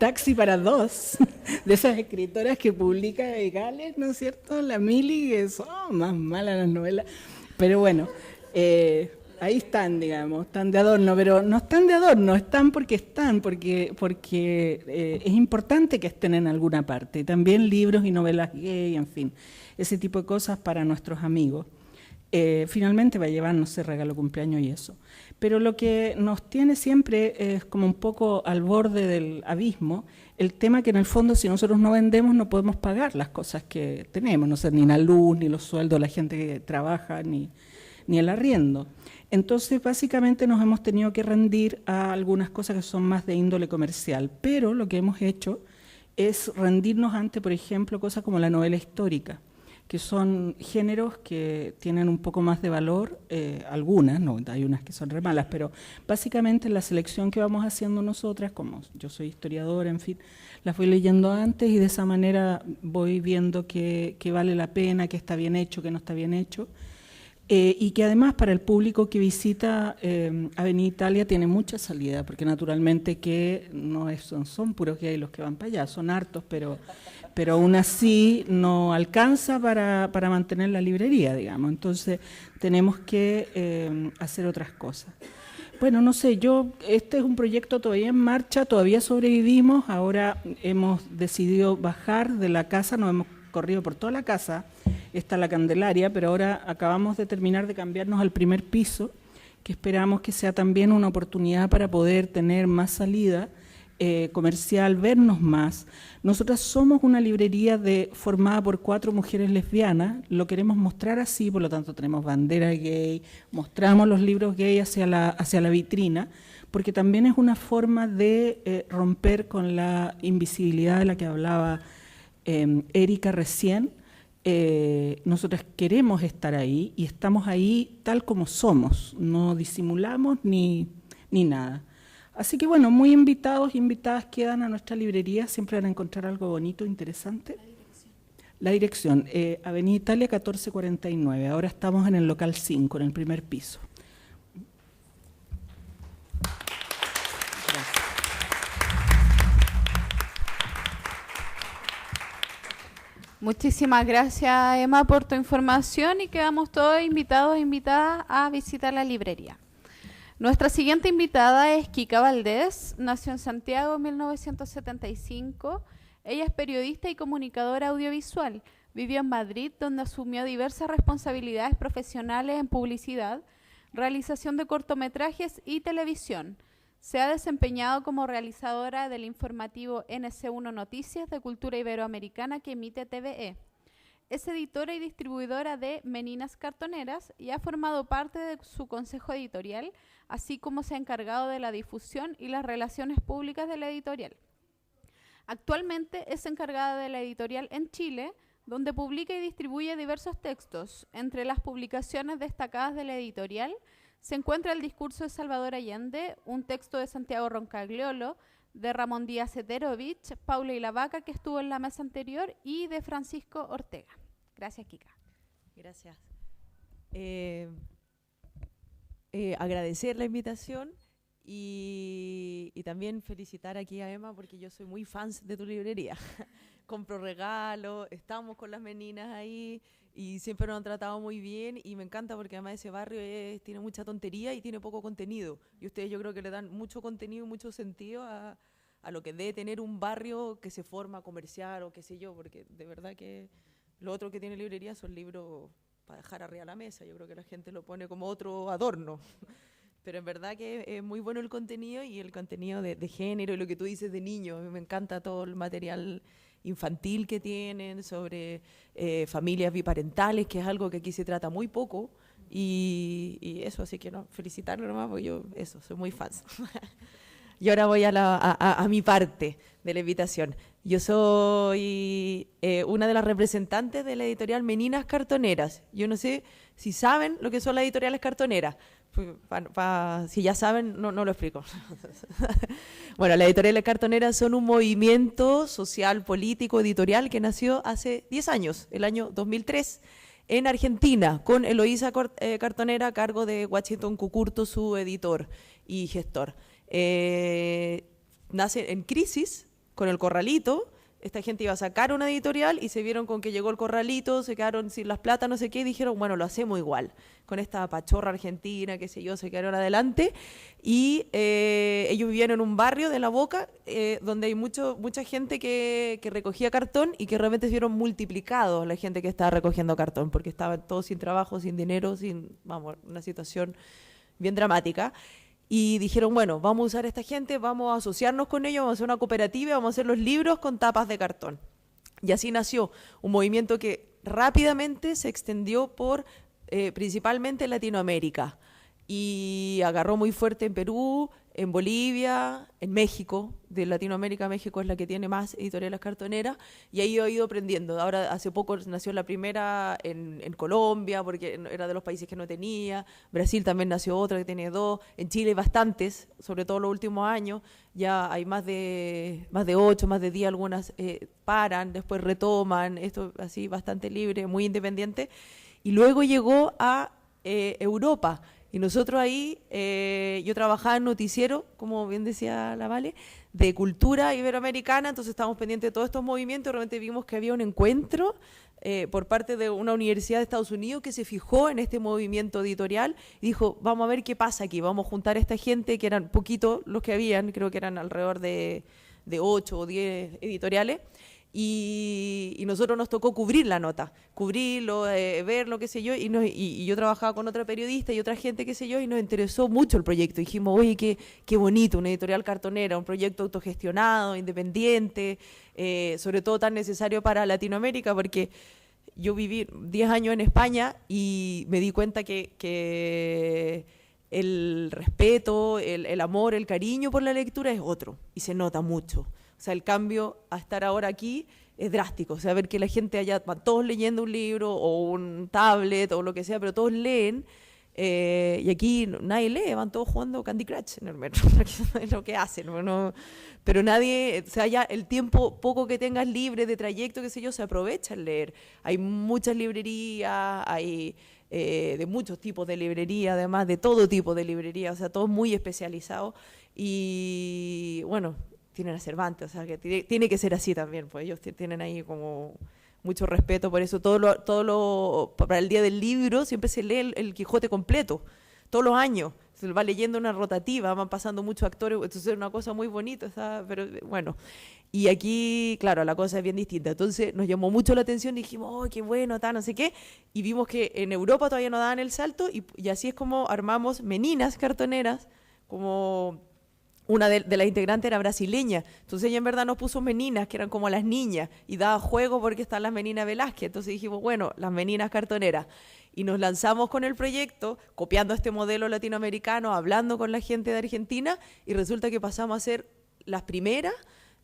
Taxi para dos, de esas escritoras que publican Gales, ¿no es cierto? La Mili, que son más malas las novelas, pero bueno, ahí están, digamos, están de adorno, pero no están de adorno, están, porque es importante que estén en alguna parte. También libros y novelas gay, en fin, ese tipo de cosas para nuestros amigos. Finalmente va a llevar, no sé, regalo cumpleaños y eso. Pero lo que nos tiene siempre es como un poco al borde del abismo, el tema que en el fondo si nosotros no vendemos no podemos pagar las cosas que tenemos, no sé, ni la luz, ni los sueldos de la gente que trabaja, ni el arriendo. Entonces, básicamente nos hemos tenido que rendir a algunas cosas que son más de índole comercial, pero lo que hemos hecho es rendirnos ante, por ejemplo, cosas como la novela histórica, que son géneros que tienen un poco más de valor, algunas, no, hay unas que son re malas, pero básicamente la selección que vamos haciendo nosotras, como yo soy historiadora, en fin, las voy leyendo antes y de esa manera voy viendo que vale la pena, que está bien hecho, que no está bien hecho. Y que además para el público que visita Avenida Italia tiene mucha salida, porque naturalmente que no son puros gays los que van para allá, son hartos, pero aún así no alcanza para mantener la librería, digamos. Entonces tenemos que hacer otras cosas. Bueno, no sé, este es un proyecto todavía en marcha, todavía sobrevivimos, ahora hemos decidido bajar de la casa, nos hemos corrido por toda la casa, está la Candelaria, pero ahora acabamos de terminar de cambiarnos al primer piso, que esperamos que sea también una oportunidad para poder tener más salida comercial, vernos más. Nosotras somos una librería formada por 4 mujeres lesbianas, lo queremos mostrar así, por lo tanto tenemos bandera gay, mostramos los libros gay hacia la vitrina, porque también es una forma de romper con la invisibilidad de la que hablaba Erika recién. Nosotros queremos estar ahí y estamos ahí tal como somos, no disimulamos ni nada. Así que bueno, muy invitados e invitadas quedan a nuestra librería, siempre van a encontrar algo bonito, interesante. La dirección, Avenida Italia 1449, ahora estamos en el local 5, en el primer piso. Muchísimas gracias, Emma, por tu información y quedamos todos invitados e invitadas a visitar la librería. Nuestra siguiente invitada es Kika Valdés, nació en Santiago en 1975. Ella es periodista y comunicadora audiovisual. Vivió en Madrid, donde asumió diversas responsabilidades profesionales en publicidad, realización de cortometrajes y televisión. Se ha desempeñado como realizadora del informativo NC1 Noticias de Cultura Iberoamericana que emite TVE. Es editora y distribuidora de Meninas Cartoneras y ha formado parte de su consejo editorial, así como se ha encargado de la difusión y las relaciones públicas de la editorial. Actualmente es encargada de la editorial en Chile, donde publica y distribuye diversos textos. Entre las publicaciones destacadas de la editorial se encuentra El discurso de Salvador Allende, un texto de Santiago Roncagliolo, de Ramón Díaz Heterovich, Paula y la Vaca, que estuvo en la mesa anterior, y de Francisco Ortega. Gracias, Kika. Gracias. Agradecer la invitación y también felicitar aquí a Emma porque yo soy muy fan de tu librería. Compro regalos, estamos con las meninas ahí y siempre nos han tratado muy bien y me encanta porque además ese barrio tiene mucha tontería y tiene poco contenido. Y ustedes yo creo que le dan mucho contenido y mucho sentido a lo que debe tener un barrio que se forma comercial o qué sé yo, porque de verdad que lo otro que tiene librería son libros para dejar arriba de la mesa. Yo creo que la gente lo pone como otro adorno. Pero en verdad que es muy bueno el contenido y el contenido de género y lo que tú dices de niños. A mí me encanta todo el material infantil que tienen sobre familias biparentales, que es algo que aquí se trata muy poco. Y eso, así que no, felicitarlo nomás, porque yo soy muy fan. Y ahora voy a mi parte de la invitación. Yo soy una de las representantes de la editorial Meninas Cartoneras. Yo no sé si saben lo que son las editoriales cartoneras. Si ya saben, no lo explico. Bueno, las editoriales cartoneras son un movimiento social, político, editorial que nació hace 10 años, el año 2003, en Argentina, con Eloísa Cartonera a cargo de Washington Cucurto, su editor y gestor. Nace en crisis con el Corralito. Esta gente iba a sacar una editorial y se vieron con que llegó el Corralito, se quedaron sin las plata, no sé qué, y dijeron, bueno, lo hacemos igual, con esta pachorra argentina, qué sé yo, se quedaron adelante, y ellos vivían en un barrio de La Boca, donde hay mucha gente que recogía cartón y que realmente se vieron multiplicados la gente que estaba recogiendo cartón, porque estaban todos sin trabajo, sin dinero, una situación bien dramática. Y dijeron, bueno, vamos a usar a esta gente, vamos a asociarnos con ellos, vamos a hacer una cooperativa, vamos a hacer los libros con tapas de cartón. Y así nació un movimiento que rápidamente se extendió por principalmente Latinoamérica. Y agarró muy fuerte en Perú, en Bolivia, en México. De Latinoamérica, México es la que tiene más editoriales cartoneras, y ahí he ido aprendiendo. Ahora, hace poco nació la primera en Colombia, porque era de los países que no tenía. Brasil también nació otra que tiene 2. En Chile hay bastantes, sobre todo los últimos años. Ya hay más de 8, más de 10, algunas paran, después retoman. Esto así, bastante libre, muy independiente. Y luego llegó a Europa. Y nosotros ahí, yo trabajaba en noticiero, como bien decía la Vale, de cultura iberoamericana, entonces estábamos pendientes de todos estos movimientos. Realmente vimos que había un encuentro por parte de una universidad de Estados Unidos que se fijó en este movimiento editorial y dijo, vamos a ver qué pasa aquí, vamos a juntar a esta gente, que eran poquitos los que habían, creo que eran alrededor de 8 o 10 editoriales. Y nosotros nos tocó cubrir la nota, cubrirlo, verlo, qué sé yo, y yo trabajaba con otra periodista y otra gente, qué sé yo, y nos interesó mucho el proyecto. Dijimos, oye, qué bonito, una editorial cartonera, un proyecto autogestionado, independiente, sobre todo tan necesario para Latinoamérica, porque yo viví 10 años en España y me di cuenta que el respeto, el amor, el cariño por la lectura es otro, y se nota mucho. O sea, el cambio a estar ahora aquí es drástico. O sea, ver que la gente allá, van todos leyendo un libro o un tablet o lo que sea, pero todos leen. Y aquí nadie lee, van todos jugando Candy Crush en el metro. Es lo que hacen. Pero nadie, o sea, ya el tiempo poco que tengas libre de trayecto, qué sé yo, se aprovecha en leer. Hay muchas librerías, hay de muchos tipos de librería, además de todo tipo de librería, o sea, todo muy especializado. Y bueno, tienen a Cervantes, o sea, que tiene que ser así también, pues ellos tienen ahí como mucho respeto por eso. Para el día del libro siempre se lee el Quijote completo. todos los años. Se va leyendo una rotativa, van pasando muchos actores, entonces es una cosa muy bonita, pero bueno. Y aquí, claro, la cosa es bien distinta. Entonces nos llamó mucho la atención y dijimos, oh, qué bueno, no sé qué. Y vimos que en Europa todavía no daban el salto y así es como armamos meninas cartoneras, como una de las integrantes era brasileña. Entonces ella en verdad nos puso meninas, que eran como las niñas, y daba juego porque están las meninas Velázquez. Entonces dijimos, bueno, las meninas cartoneras. Y nos lanzamos con el proyecto, copiando este modelo latinoamericano, hablando con la gente de Argentina, y resulta que pasamos a ser las primeras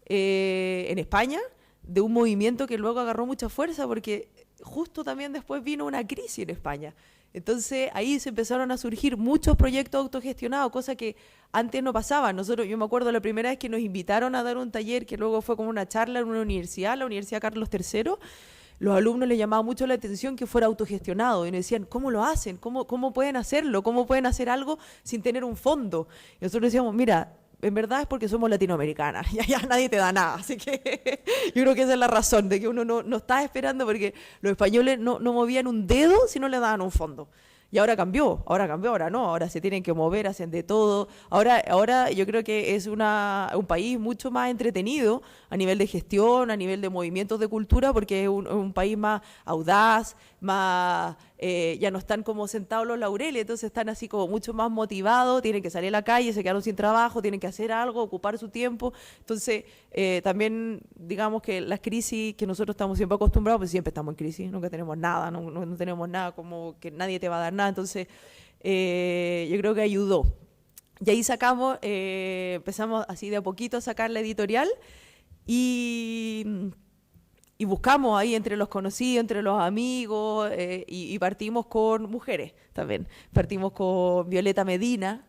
en España de un movimiento que luego agarró mucha fuerza porque justo también después vino una crisis en España. Entonces ahí se empezaron a surgir muchos proyectos autogestionados, cosa que antes no pasaban. Yo me acuerdo la primera vez que nos invitaron a dar un taller, que luego fue como una charla en una universidad, la Universidad Carlos III. Los alumnos les llamaba mucho la atención que fuera autogestionado y nos decían, ¿cómo lo hacen? ¿Cómo pueden hacerlo? ¿Cómo pueden hacer algo sin tener un fondo? Y nosotros decíamos, mira, en verdad es porque somos latinoamericanas, y allá nadie te da nada, así que yo creo que esa es la razón, de que uno no está esperando, porque los españoles no movían un dedo si no le daban un fondo. Y ahora cambió, ahora no, ahora se tienen que mover, hacen de todo. Ahora yo creo que es un país mucho más entretenido a nivel de gestión, a nivel de movimientos de cultura, porque es un país más audaz, más ya no están como sentados los laureles, entonces están así como mucho más motivados, tienen que salir a la calle, se quedaron sin trabajo, tienen que hacer algo, ocupar su tiempo. Entonces también digamos que las crisis que nosotros estamos siempre acostumbrados, pues siempre estamos en crisis, nunca tenemos nada, no tenemos nada, como que nadie te va a dar nada. Entonces yo creo que ayudó. Y ahí empezamos así de a poquito a sacar la editorial y buscamos ahí entre los conocidos, entre los amigos, y partimos con mujeres también. Partimos con Violeta Medina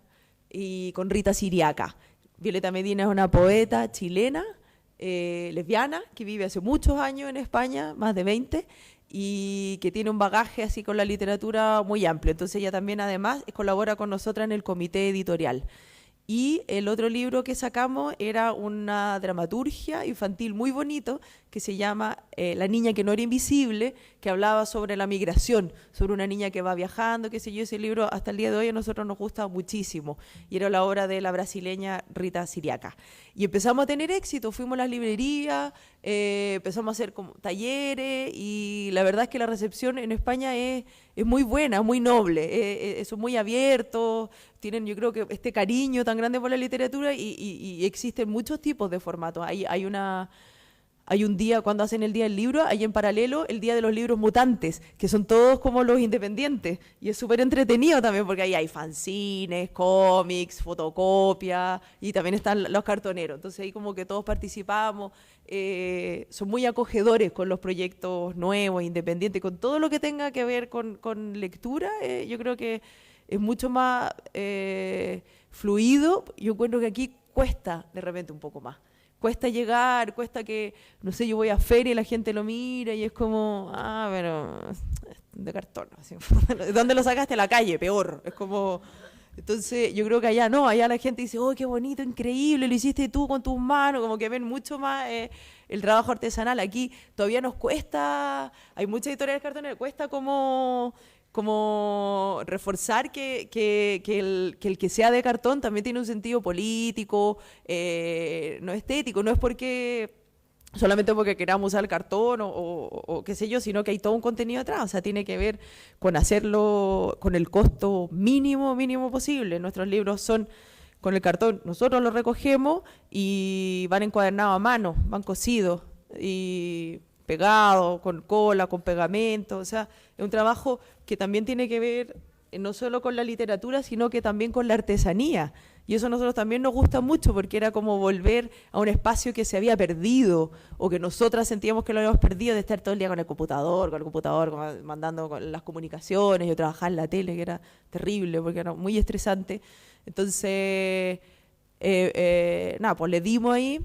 y con Rita Siriaca. Violeta Medina es una poeta chilena, lesbiana, que vive hace muchos años en España, más de 20, y que tiene un bagaje así con la literatura muy amplio. Entonces ella también además colabora con nosotras en el comité editorial. Y el otro libro que sacamos era una dramaturgia infantil muy bonito que se llama La niña que no era invisible, que hablaba sobre la migración, sobre una niña que va viajando, qué sé yo. Ese libro hasta el día de hoy a nosotros nos gusta muchísimo y era la obra de la brasileña Rita Siriaca. Y empezamos a tener éxito, fuimos a las librerías, empezamos a hacer como talleres y la verdad es que la recepción en España es muy buena, muy noble, son muy abiertos, tienen yo creo que este cariño tan grande por la literatura y existen muchos tipos de formatos. Hay un día, cuando hacen el Día del Libro, hay en paralelo el Día de los Libros Mutantes, que son todos como los independientes. Y es súper entretenido también, porque ahí hay fanzines, cómics, fotocopias, y también están los cartoneros. Entonces ahí como que todos participamos, son muy acogedores con los proyectos nuevos, independientes, con todo lo que tenga que ver con lectura. Yo creo que es mucho más fluido. Yo encuentro que aquí cuesta de repente un poco más. Cuesta llegar, cuesta que, no sé, yo voy a feria y la gente lo mira y es como, pero de cartón. Así. ¿Dónde lo sacaste? A la calle, peor. Es como, entonces yo creo que allá no, allá la gente dice, oh, qué bonito, increíble, lo hiciste tú con tus manos, como que ven mucho más el trabajo artesanal. Aquí todavía nos cuesta, hay muchas editoriales cartoneras, cuesta como reforzar que el que sea de cartón también tiene un sentido político, no estético, no es solamente porque queramos usar el cartón o qué sé yo, sino que hay todo un contenido atrás, o sea, tiene que ver con hacerlo con el costo mínimo posible. Nuestros libros son con el cartón, nosotros los recogemos y van encuadernados a mano, van cosidos y pegado, con cola, con pegamento, o sea, es un trabajo que también tiene que ver no solo con la literatura, sino que también con la artesanía. Y eso a nosotros también nos gusta mucho, porque era como volver a un espacio que se había perdido, o que nosotras sentíamos que lo habíamos perdido, de estar todo el día con el computador, mandando con las comunicaciones. Yo trabajaba en la tele, que era terrible, porque era muy estresante. Entonces, pues le dimos ahí.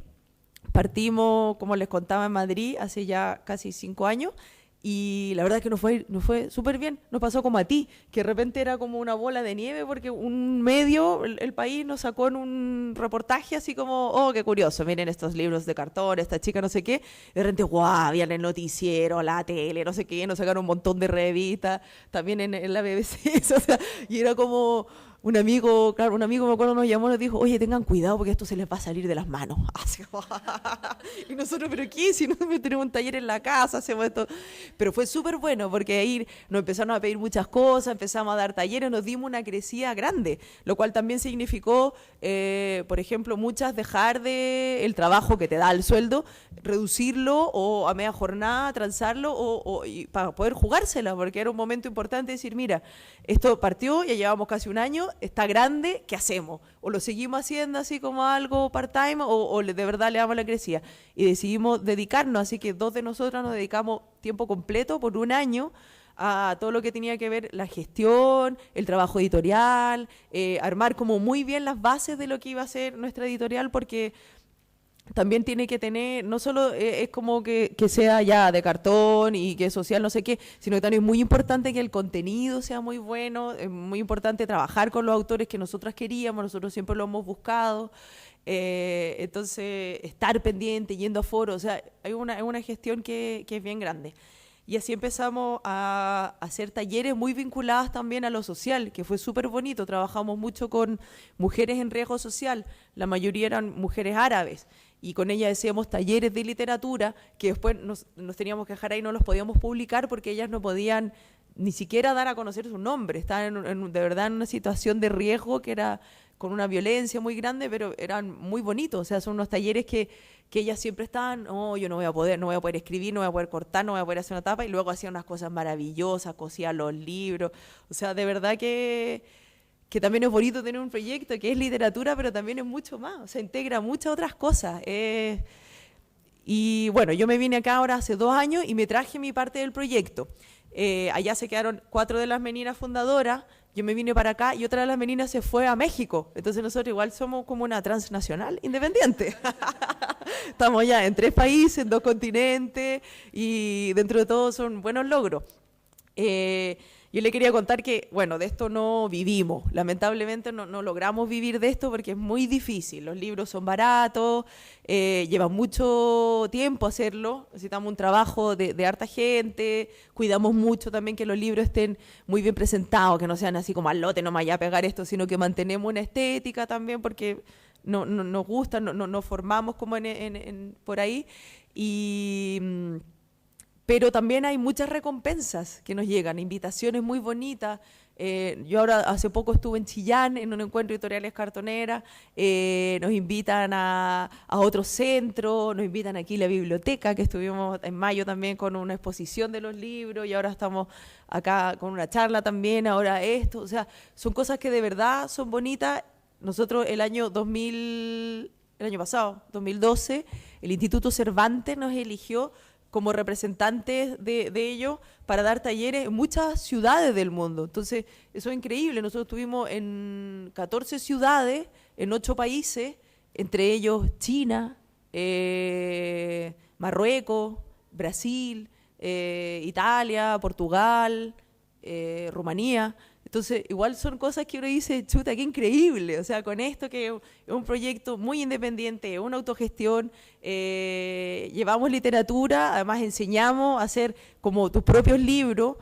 Partimos, como les contaba, en Madrid hace ya casi 5 años Y la verdad es que nos fue súper bien. Nos pasó como a ti, que de repente era como una bola de nieve porque un medio, el país, nos sacó en un reportaje así como, oh, qué curioso, miren estos libros de cartón, esta chica no sé qué. Y de repente, guau, habían el noticiero, la tele, no sé qué, nos sacaron un montón de revistas, también en la BBC. O sea, y era como... Un amigo me acuerdo, nos llamó y nos dijo, oye, tengan cuidado porque esto se les va a salir de las manos. Así, y nosotros, ¿pero qué? Si no tenemos un taller en la casa, hacemos esto. Pero fue súper bueno porque ahí nos empezaron a pedir muchas cosas, empezamos a dar talleres, nos dimos una crecida grande, lo cual también significó, por ejemplo, muchas dejar de el trabajo que te da el sueldo, reducirlo o a media jornada, transarlo y para poder jugársela, porque era un momento importante decir, mira, esto partió, ya llevamos casi un año, está grande, ¿qué hacemos? O lo seguimos haciendo así como algo part-time o de verdad le damos la crecida. Y decidimos dedicarnos, así que 2 de nosotras nos dedicamos tiempo completo por un año a todo lo que tenía que ver la gestión, el trabajo editorial, armar como muy bien las bases de lo que iba a ser nuestra editorial, porque también tiene que tener, no solo es como que sea ya de cartón y que es social, no sé qué, sino que también es muy importante que el contenido sea muy bueno, es muy importante trabajar con los autores que nosotras queríamos, nosotros siempre lo hemos buscado, entonces estar pendiente, yendo a foros, o sea, hay una gestión que es bien grande. Y así empezamos a hacer talleres muy vinculados también a lo social, que fue súper bonito. Trabajamos mucho con mujeres en riesgo social, la mayoría eran mujeres árabes, y con ellas hacíamos talleres de literatura que después nos teníamos que dejar ahí, no los podíamos publicar porque ellas no podían ni siquiera dar a conocer su nombre, estaban de verdad en una situación de riesgo que era con una violencia muy grande, pero eran muy bonitos, o sea, son unos talleres que ellas siempre estaban, oh, yo no voy a poder escribir, no voy a poder cortar, no voy a poder hacer una tapa, y luego hacían unas cosas maravillosas, cosían los libros, o sea, de verdad que también es bonito tener un proyecto que es literatura, pero también es mucho más, o sea, integra muchas otras cosas. Y bueno, yo me vine acá ahora hace 2 años y me traje mi parte del proyecto. Allá se quedaron 4 de las meninas fundadoras, yo me vine para acá y otra de las meninas se fue a México. Entonces nosotros igual somos como una transnacional independiente. Estamos ya en 3 países, en 2 continentes y dentro de todo son buenos logros. Yo le quería contar que, bueno, de esto no vivimos. Lamentablemente no logramos vivir de esto porque es muy difícil. Los libros son baratos, lleva mucho tiempo hacerlo. Necesitamos un trabajo de harta gente. Cuidamos mucho también que los libros estén muy bien presentados, que no sean así como al lote, no me vaya a pegar esto, sino que mantenemos una estética también porque no nos gusta, nos formamos como por ahí. Pero también hay muchas recompensas que nos llegan, invitaciones muy bonitas. Yo ahora hace poco estuve en Chillán en un encuentro de editoriales cartoneras, nos invitan a otro centro, nos invitan aquí a la biblioteca, que estuvimos en mayo también con una exposición de los libros y ahora estamos acá con una charla también, ahora esto, o sea, son cosas que de verdad son bonitas. Nosotros el año pasado, 2012, el Instituto Cervantes nos eligió como representantes de ellos para dar talleres en muchas ciudades del mundo. Entonces, eso es increíble. Nosotros estuvimos en 14 ciudades, en 8 países, entre ellos China, Marruecos, Brasil, Italia, Portugal, Rumanía. Entonces, igual son cosas que uno dice, chuta, qué increíble. O sea, con esto que es un proyecto muy independiente, una autogestión, llevamos literatura, además enseñamos a hacer como tus propios libros,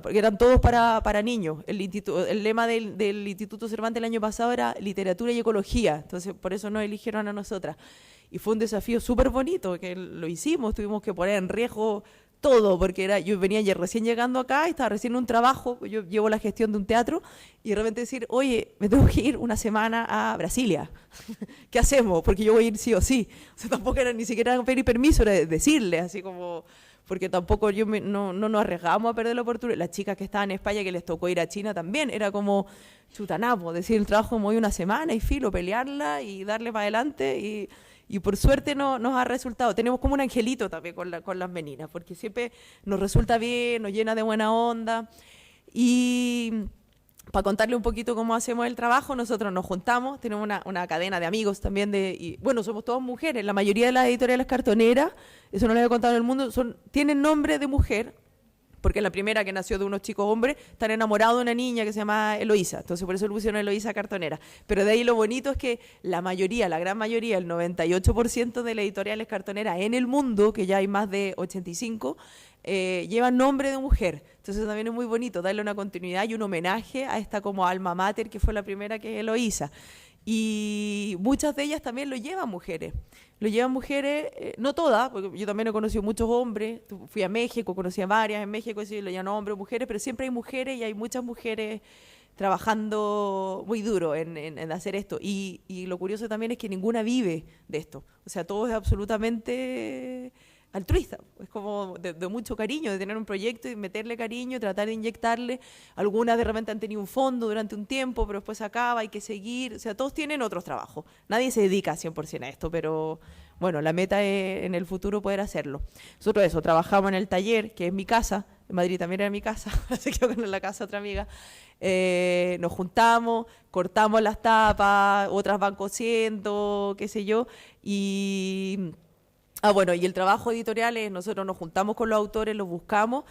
porque eran todos para niños. El lema del Instituto Cervantes el año pasado era literatura y ecología, entonces por eso nos eligieron a nosotras. Y fue un desafío súper bonito, que lo hicimos, tuvimos que poner en riesgo todo, porque yo venía recién llegando acá, estaba recién en un trabajo, yo llevo la gestión de un teatro, y de repente decir, oye, me tengo que ir una semana a Brasilia, ¿qué hacemos? Porque yo voy a ir sí o sí. O sea, tampoco era ni siquiera pedir permiso, era decirle, así como, porque tampoco no nos arriesgábamos a perder la oportunidad. Las chicas que estaban en España, que les tocó ir a China también, era como chutanapo, decir el trabajo me voy una semana y filo, pelearla y darle para adelante, y por suerte nos ha resultado. Tenemos como un angelito también con las meninas, porque siempre nos resulta bien, nos llena de buena onda. Y para contarle un poquito cómo hacemos el trabajo, nosotros nos juntamos, tenemos una cadena de amigos también, y bueno, somos todas mujeres. La mayoría de las editoriales cartoneras, eso no lo había contado en el mundo, tienen nombre de mujer, porque la primera que nació de unos chicos hombres, están enamorados de una niña que se llama Eloísa, entonces por eso le pusieron Eloísa Cartonera. Pero de ahí lo bonito es que la mayoría, la gran mayoría, el 98% de las editoriales cartoneras en el mundo, que ya hay más de 85, llevan nombre de mujer. Entonces también es muy bonito darle una continuidad y un homenaje a esta como alma mater que fue la primera, que es Eloísa. Y muchas de ellas también lo llevan mujeres. Lo llevan mujeres, no todas, porque yo también he conocido muchos hombres. Fui a México, conocí a varias en México, sí, lo llevan hombres, mujeres, pero siempre hay mujeres y hay muchas mujeres trabajando muy duro en hacer esto. Y lo curioso también es que ninguna vive de esto. O sea, todo es absolutamente altruista, es como de mucho cariño, de tener un proyecto y meterle cariño, tratar de inyectarle. Algunas de repente han tenido un fondo durante un tiempo, pero después acaba, hay que seguir. O sea, todos tienen otros trabajos. Nadie se dedica 100% a esto, pero bueno, la meta es en el futuro poder hacerlo. Nosotros eso, trabajamos en el taller, que es mi casa, en Madrid también era mi casa, se quedó con la casa otra amiga. Nos juntamos, cortamos las tapas, otras van cosiendo, qué sé yo, y bueno, y el trabajo editorial es, nosotros nos juntamos con los autores, los buscamos,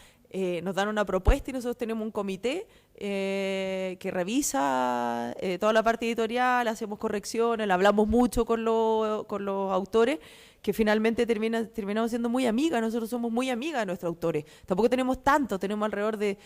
nos dan una propuesta y nosotros tenemos un comité que revisa toda la parte editorial, hacemos correcciones, hablamos mucho con los autores, que finalmente terminamos siendo muy amigas. Nosotros somos muy amigas de nuestros autores. Tampoco tenemos tanto, tenemos alrededor de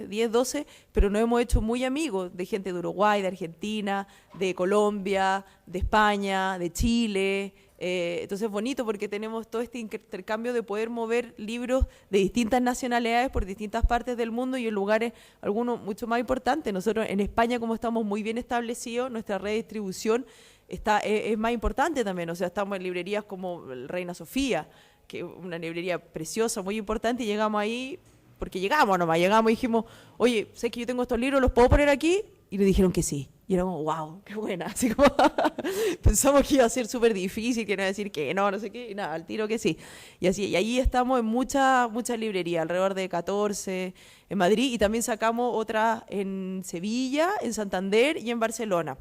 10, 12, pero nos hemos hecho muy amigos de gente de Uruguay, de Argentina, de Colombia, de España, de Chile. Entonces es bonito porque tenemos todo este intercambio de poder mover libros de distintas nacionalidades por distintas partes del mundo y en lugares, algunos mucho más importantes. Nosotros en España, como estamos muy bien establecidos, nuestra red de distribución es más importante también. O sea, estamos en librerías como Reina Sofía, que es una librería preciosa, muy importante, y llegamos ahí, porque llegamos y dijimos, oye, sé que yo tengo estos libros, ¿los puedo poner aquí? Y nos dijeron que sí. Y era como, wow, qué buena. Así como pensamos que iba a ser súper difícil, que no iba a decir que no sé qué, y nada, al tiro que sí. Y así, y ahí estamos en muchas librerías, alrededor de 14 en Madrid, y también sacamos otras en Sevilla, en Santander y en Barcelona.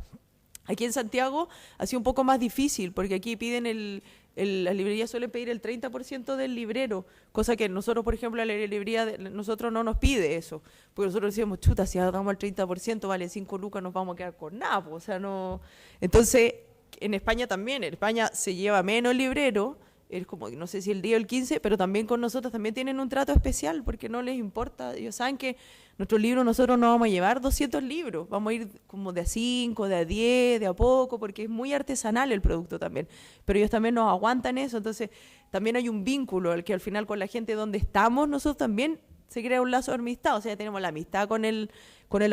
Aquí en Santiago ha sido un poco más difícil, porque aquí piden las librerías suelen pedir el 30% del librero, cosa que nosotros, por ejemplo, la librería nosotros no nos pide eso, porque nosotros decíamos, chuta, si damos el 30%, vale 5 lucas, nos vamos a quedar con nada, o sea, no. Entonces, en España también, en España se lleva menos librero, es como, no sé si el 10 o el 15, pero también con nosotros también tienen un trato especial, porque no les importa, ellos saben que nuestros libros nosotros no vamos a llevar 200 libros, vamos a ir como de a 5, de a 10, de a poco, porque es muy artesanal el producto también, pero ellos también nos aguantan eso, entonces también hay un vínculo, el que al final con la gente donde estamos, nosotros también se crea un lazo de amistad, o sea, tenemos la amistad con el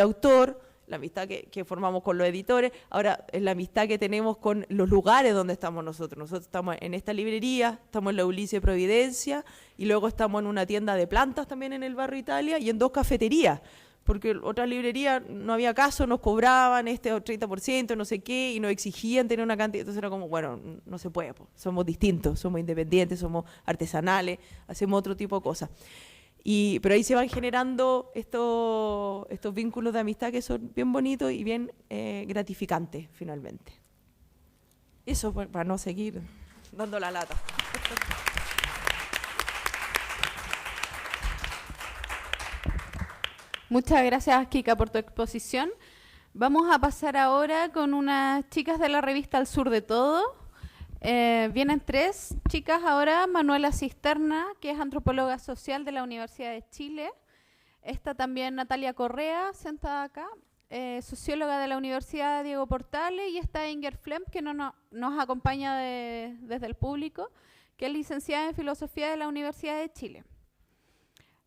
autor, la amistad que formamos con los editores, ahora es la amistad que tenemos con los lugares donde estamos nosotros. Nosotros estamos en esta librería, estamos en la Ulises Providencia, y luego estamos en una tienda de plantas también en el barrio Italia, y en 2 cafeterías, porque otras librerías no había caso, nos cobraban 30%, no sé qué, y nos exigían tener una cantidad, entonces era como, bueno, no se puede, pues. Somos distintos, somos independientes, somos artesanales, hacemos otro tipo de cosas. Pero ahí se van generando estos vínculos de amistad que son bien bonitos y bien gratificantes finalmente. Eso para no seguir dando la lata. Muchas gracias, Kika, por tu exposición. Vamos a pasar ahora con unas chicas de la revista Al Sur de Todo. Vienen 3 chicas ahora, Manuela Cisterna, que es antropóloga social de la Universidad de Chile. Está también Natalia Correa, sentada acá, socióloga de la Universidad Diego Portales, y está Inger Flem, que nos acompaña desde el público, que es licenciada en Filosofía de la Universidad de Chile.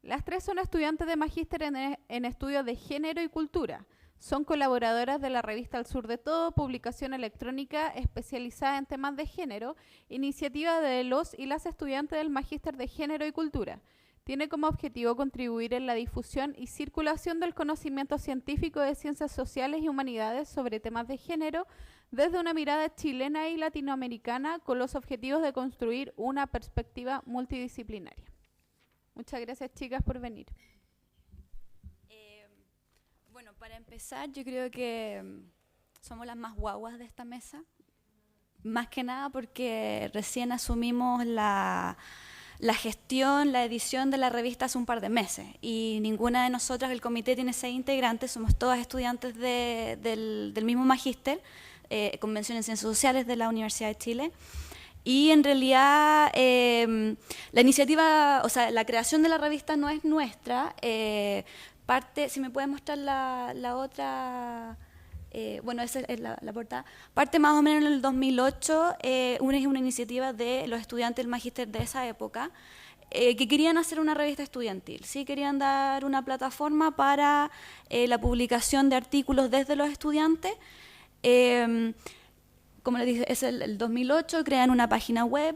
Las 3 son estudiantes de magíster en estudios de género y cultura. Son colaboradoras de la revista Al Sur de Todo, publicación electrónica especializada en temas de género, iniciativa de los y las estudiantes del Magíster de Género y Cultura. Tiene como objetivo contribuir en la difusión y circulación del conocimiento científico de ciencias sociales y humanidades sobre temas de género desde una mirada chilena y latinoamericana, con los objetivos de construir una perspectiva multidisciplinaria. Muchas gracias, chicas, por venir. Bueno, para empezar, yo creo que somos las más guaguas de esta mesa, más que nada porque recién asumimos la la gestión, la edición de la revista hace un par de meses y ninguna de nosotras, el comité tiene 6 integrantes, somos todas estudiantes del mismo magíster, Convención en Ciencias Sociales de la Universidad de Chile. Y en realidad la iniciativa, o sea, la creación de la revista no es nuestra, parte, si me puedes mostrar la otra... bueno, esa es la portada. Parte más o menos en el 2008, es una iniciativa de los estudiantes del magíster de esa época, que querían hacer una revista estudiantil, ¿sí? Querían dar una plataforma para la publicación de artículos desde los estudiantes. Como les dije, es el 2008, crean una página web.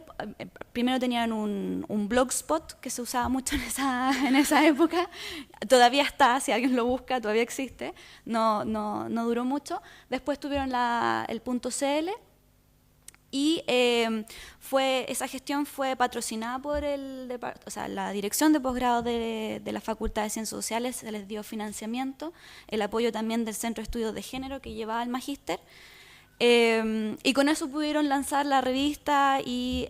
Primero tenían un blogspot que se usaba mucho en esa época. Todavía está, si alguien lo busca, todavía existe. No duró mucho. Después tuvieron el .cl y esa gestión fue patrocinada por la Dirección de Posgrado de la Facultad de Ciencias Sociales. Se les dio financiamiento, el apoyo también del Centro de Estudios de Género que llevaba el magíster. Y con eso pudieron lanzar la revista y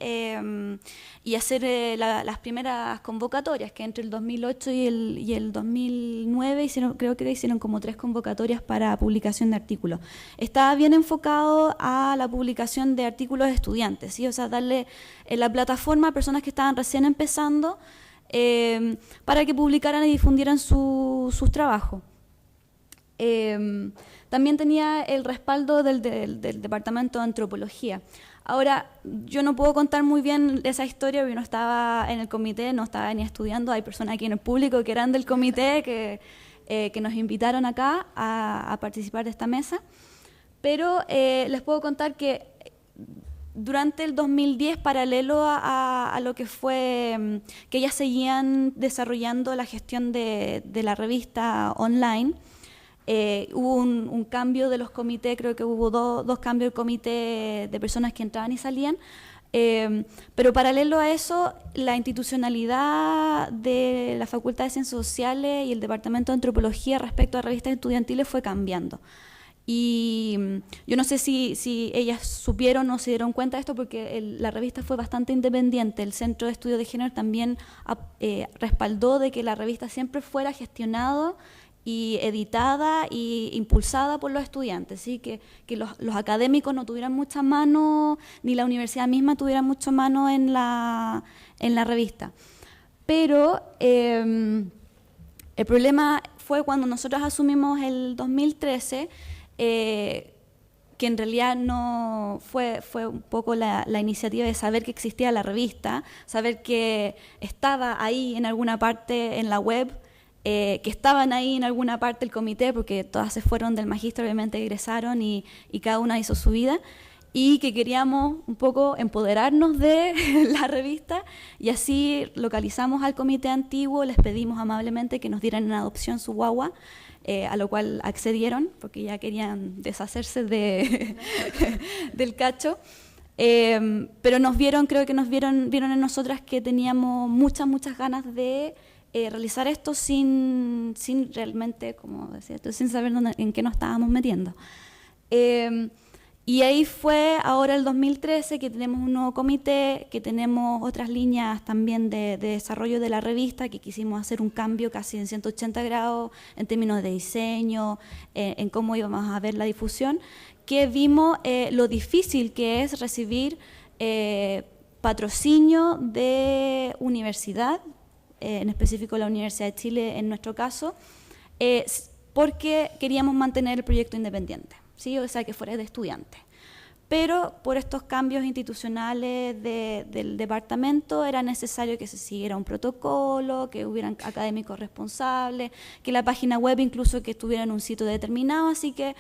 hacer las primeras convocatorias, que entre el 2008 y el 2009 creo que hicieron como 3 convocatorias para publicación de artículos. Estaba bien enfocado a la publicación de artículos de estudiantes, ¿sí? O sea, darle la plataforma a personas que estaban recién empezando para que publicaran y difundieran sus trabajos. También tenía el respaldo del Departamento de Antropología. Ahora, yo no puedo contar muy bien esa historia porque no estaba en el comité, no estaba ni estudiando. Hay personas aquí en el público que eran del comité que nos invitaron acá a participar de esta mesa. Pero les puedo contar que durante el 2010, paralelo a lo que fue que ellas seguían desarrollando la gestión de la revista online, hubo un cambio de los comités, creo que hubo dos cambios de comité de personas que entraban y salían, pero paralelo a eso, la institucionalidad de la Facultad de Ciencias Sociales y el Departamento de Antropología respecto a revistas estudiantiles fue cambiando. Y yo no sé si ellas supieron o se dieron cuenta de esto porque la revista fue bastante independiente. El Centro de Estudios de Género también respaldó de que la revista siempre fuera gestionada y editada e impulsada por los estudiantes, ¿sí? Que los académicos no tuvieran mucha mano, ni la universidad misma tuviera mucha mano en la revista. Pero el problema fue cuando nosotros asumimos el 2013, que en realidad no fue un poco la iniciativa de saber que existía la revista, saber que estaba ahí en alguna parte en la web, que estaban ahí en alguna parte el comité, porque todas se fueron del magíster, obviamente egresaron y cada una hizo su vida, y que queríamos un poco empoderarnos de la revista, y así localizamos al comité antiguo, les pedimos amablemente que nos dieran en adopción su guagua, a lo cual accedieron, porque ya querían deshacerse del cacho. Pero creo que nos vieron en nosotras que teníamos muchas ganas de realizar esto sin realmente, como decía, sin saber en qué nos estábamos metiendo. Y ahí fue ahora el 2013 que tenemos un nuevo comité, que tenemos otras líneas también de desarrollo de la revista, que quisimos hacer un cambio casi en 180 grados en términos de diseño, en cómo íbamos a ver la difusión, que vimos lo difícil que es recibir patrocinio de universidad, en específico la Universidad de Chile en nuestro caso, porque queríamos mantener el proyecto independiente, ¿sí? O sea, que fuera de estudiantes. Pero por estos cambios institucionales del departamento era necesario que se siguiera un protocolo, que hubieran académicos responsables, que la página web incluso que estuviera en un sitio determinado, así que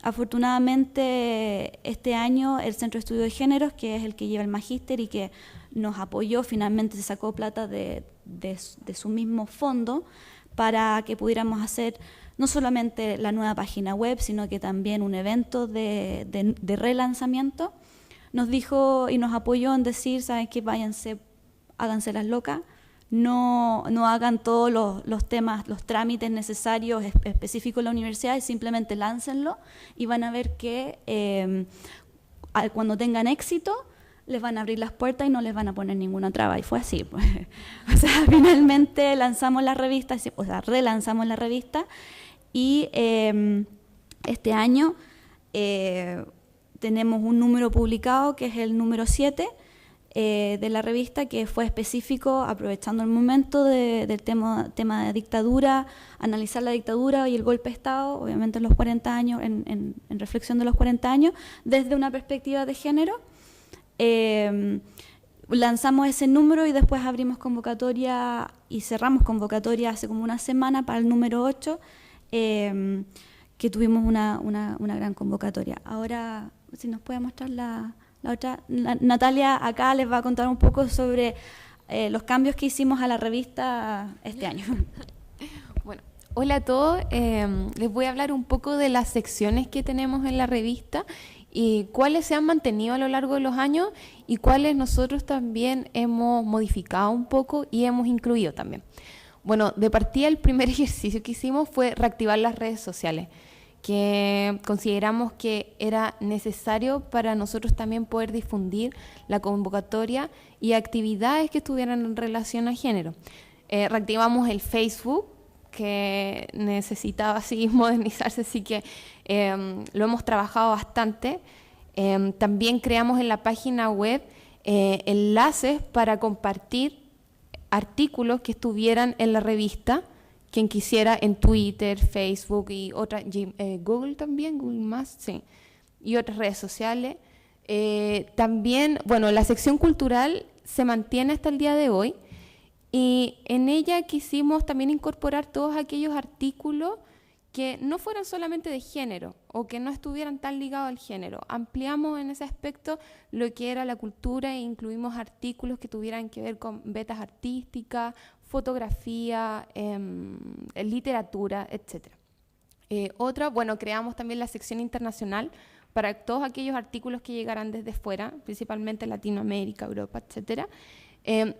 afortunadamente este año el Centro de Estudios de Géneros, que es el que lleva el magíster y que nos apoyó, finalmente se sacó plata de su mismo fondo para que pudiéramos hacer no solamente la nueva página web, sino que también un evento de relanzamiento. Nos dijo y nos apoyó en decir, ¿saben qué? Váyanse, háganse las locas, no hagan todos los temas, los trámites necesarios específicos de la universidad, y simplemente láncenlo y van a ver que cuando tengan éxito, les van a abrir las puertas y no les van a poner ninguna traba. Y fue así, pues. O sea, finalmente lanzamos la revista, o sea, relanzamos la revista y este año tenemos un número publicado que es el número 7 de la revista, que fue específico, aprovechando el momento del tema de dictadura, analizar la dictadura y el golpe de Estado, obviamente en los 40 años, en reflexión de los 40 años, desde una perspectiva de género. Lanzamos ese número y después abrimos convocatoria y cerramos convocatoria hace como una semana para el número 8, que tuvimos una gran convocatoria. Ahora, si nos puede mostrar la otra. Natalia acá les va a contar un poco sobre los cambios que hicimos a la revista este año. Bueno, hola a todos. Les voy a hablar un poco de las secciones que tenemos en la revista y cuáles se han mantenido a lo largo de los años y cuáles nosotros también hemos modificado un poco y hemos incluido también. Bueno, de partida el primer ejercicio que hicimos fue reactivar las redes sociales, que consideramos que era necesario para nosotros también poder difundir la convocatoria y actividades que estuvieran en relación a género. Reactivamos el Facebook, que necesitaba así modernizarse, así que lo hemos trabajado bastante. También creamos en la página web enlaces para compartir artículos que estuvieran en la revista, quien quisiera, en Twitter, Facebook y otras, Google también, Google Más, sí, y otras redes sociales. También, bueno, la sección cultural se mantiene hasta el día de hoy y en ella quisimos también incorporar todos aquellos artículos que no fueran solamente de género o que no estuvieran tan ligados al género. Ampliamos en ese aspecto lo que era la cultura e incluimos artículos que tuvieran que ver con vetas artísticas, fotografía, literatura, etc. Bueno, creamos también la sección internacional para todos aquellos artículos que llegaran desde fuera, principalmente Latinoamérica, Europa, etc.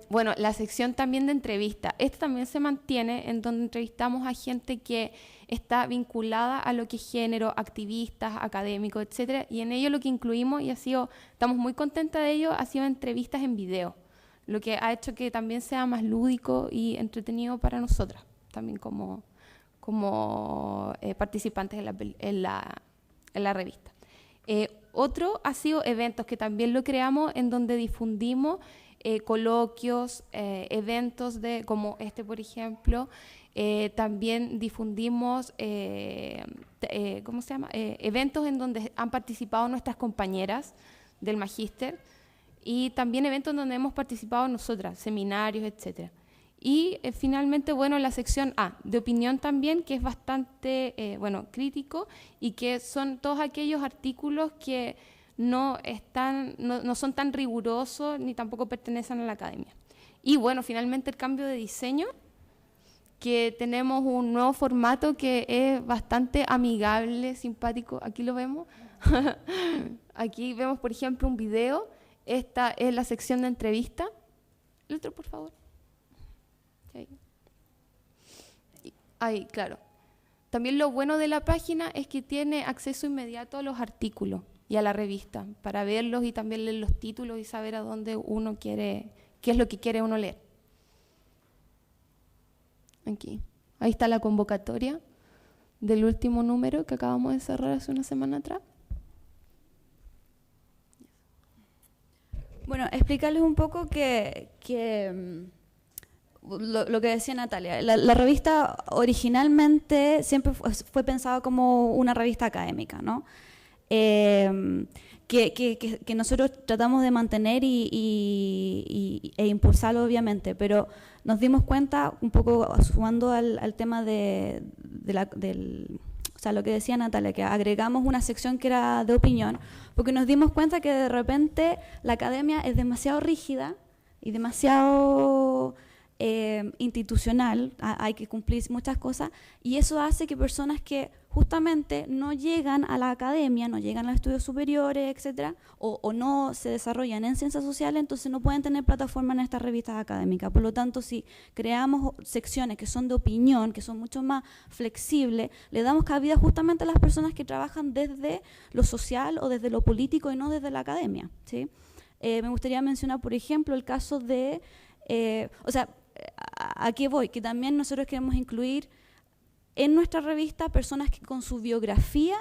Bueno, la sección también de entrevista. Esta también se mantiene, en donde entrevistamos a gente que está vinculada a lo que es género, activistas, académicos, etc. Y en ello lo que incluimos, y estamos muy contentas de ello, ha sido entrevistas en video, lo que ha hecho que también sea más lúdico y entretenido para nosotras, también como participantes en la revista. Otro ha sido eventos, que también lo creamos, en donde difundimos coloquios, eventos como este, por ejemplo. También difundimos eventos en donde han participado nuestras compañeras del magíster, y también eventos donde hemos participado nosotras, seminarios, etc. Y finalmente, bueno, la sección de opinión también, que es bastante crítico, y que son todos aquellos artículos que no son tan rigurosos ni tampoco pertenecen a la academia. Y bueno, finalmente el cambio de diseño, que tenemos un nuevo formato que es bastante amigable, simpático. Aquí lo vemos. Aquí vemos, por ejemplo, un video. Esta es la sección de entrevista. El otro, por favor. Ahí, claro. También lo bueno de la página es que tiene acceso inmediato a los artículos y a la revista, para verlos y también leer los títulos y saber a dónde uno quiere, qué es lo que quiere uno leer. Aquí. Ahí está la convocatoria del último número que acabamos de cerrar hace una semana atrás. Bueno, explicarles un poco que lo que decía Natalia. La revista originalmente siempre fue pensada como una revista académica, ¿no? Que nosotros tratamos de mantener e impulsarlo, obviamente, pero nos dimos cuenta, un poco sumando al tema o sea, lo que decía Natalia, que agregamos una sección que era de opinión, porque nos dimos cuenta que de repente la academia es demasiado rígida y demasiado institucional, hay que cumplir muchas cosas, y eso hace que personas que justamente no llegan a la academia, no llegan a los estudios superiores, etcétera, o no se desarrollan en ciencias sociales, entonces no pueden tener plataforma en estas revistas académicas. Por lo tanto, si creamos secciones que son de opinión, que son mucho más flexibles, le damos cabida justamente a las personas que trabajan desde lo social o desde lo político y no desde la academia, ¿sí? Me gustaría mencionar, por ejemplo, el caso de, ¿a qué voy? Que también nosotros queremos incluir en nuestra revista personas que con su biografía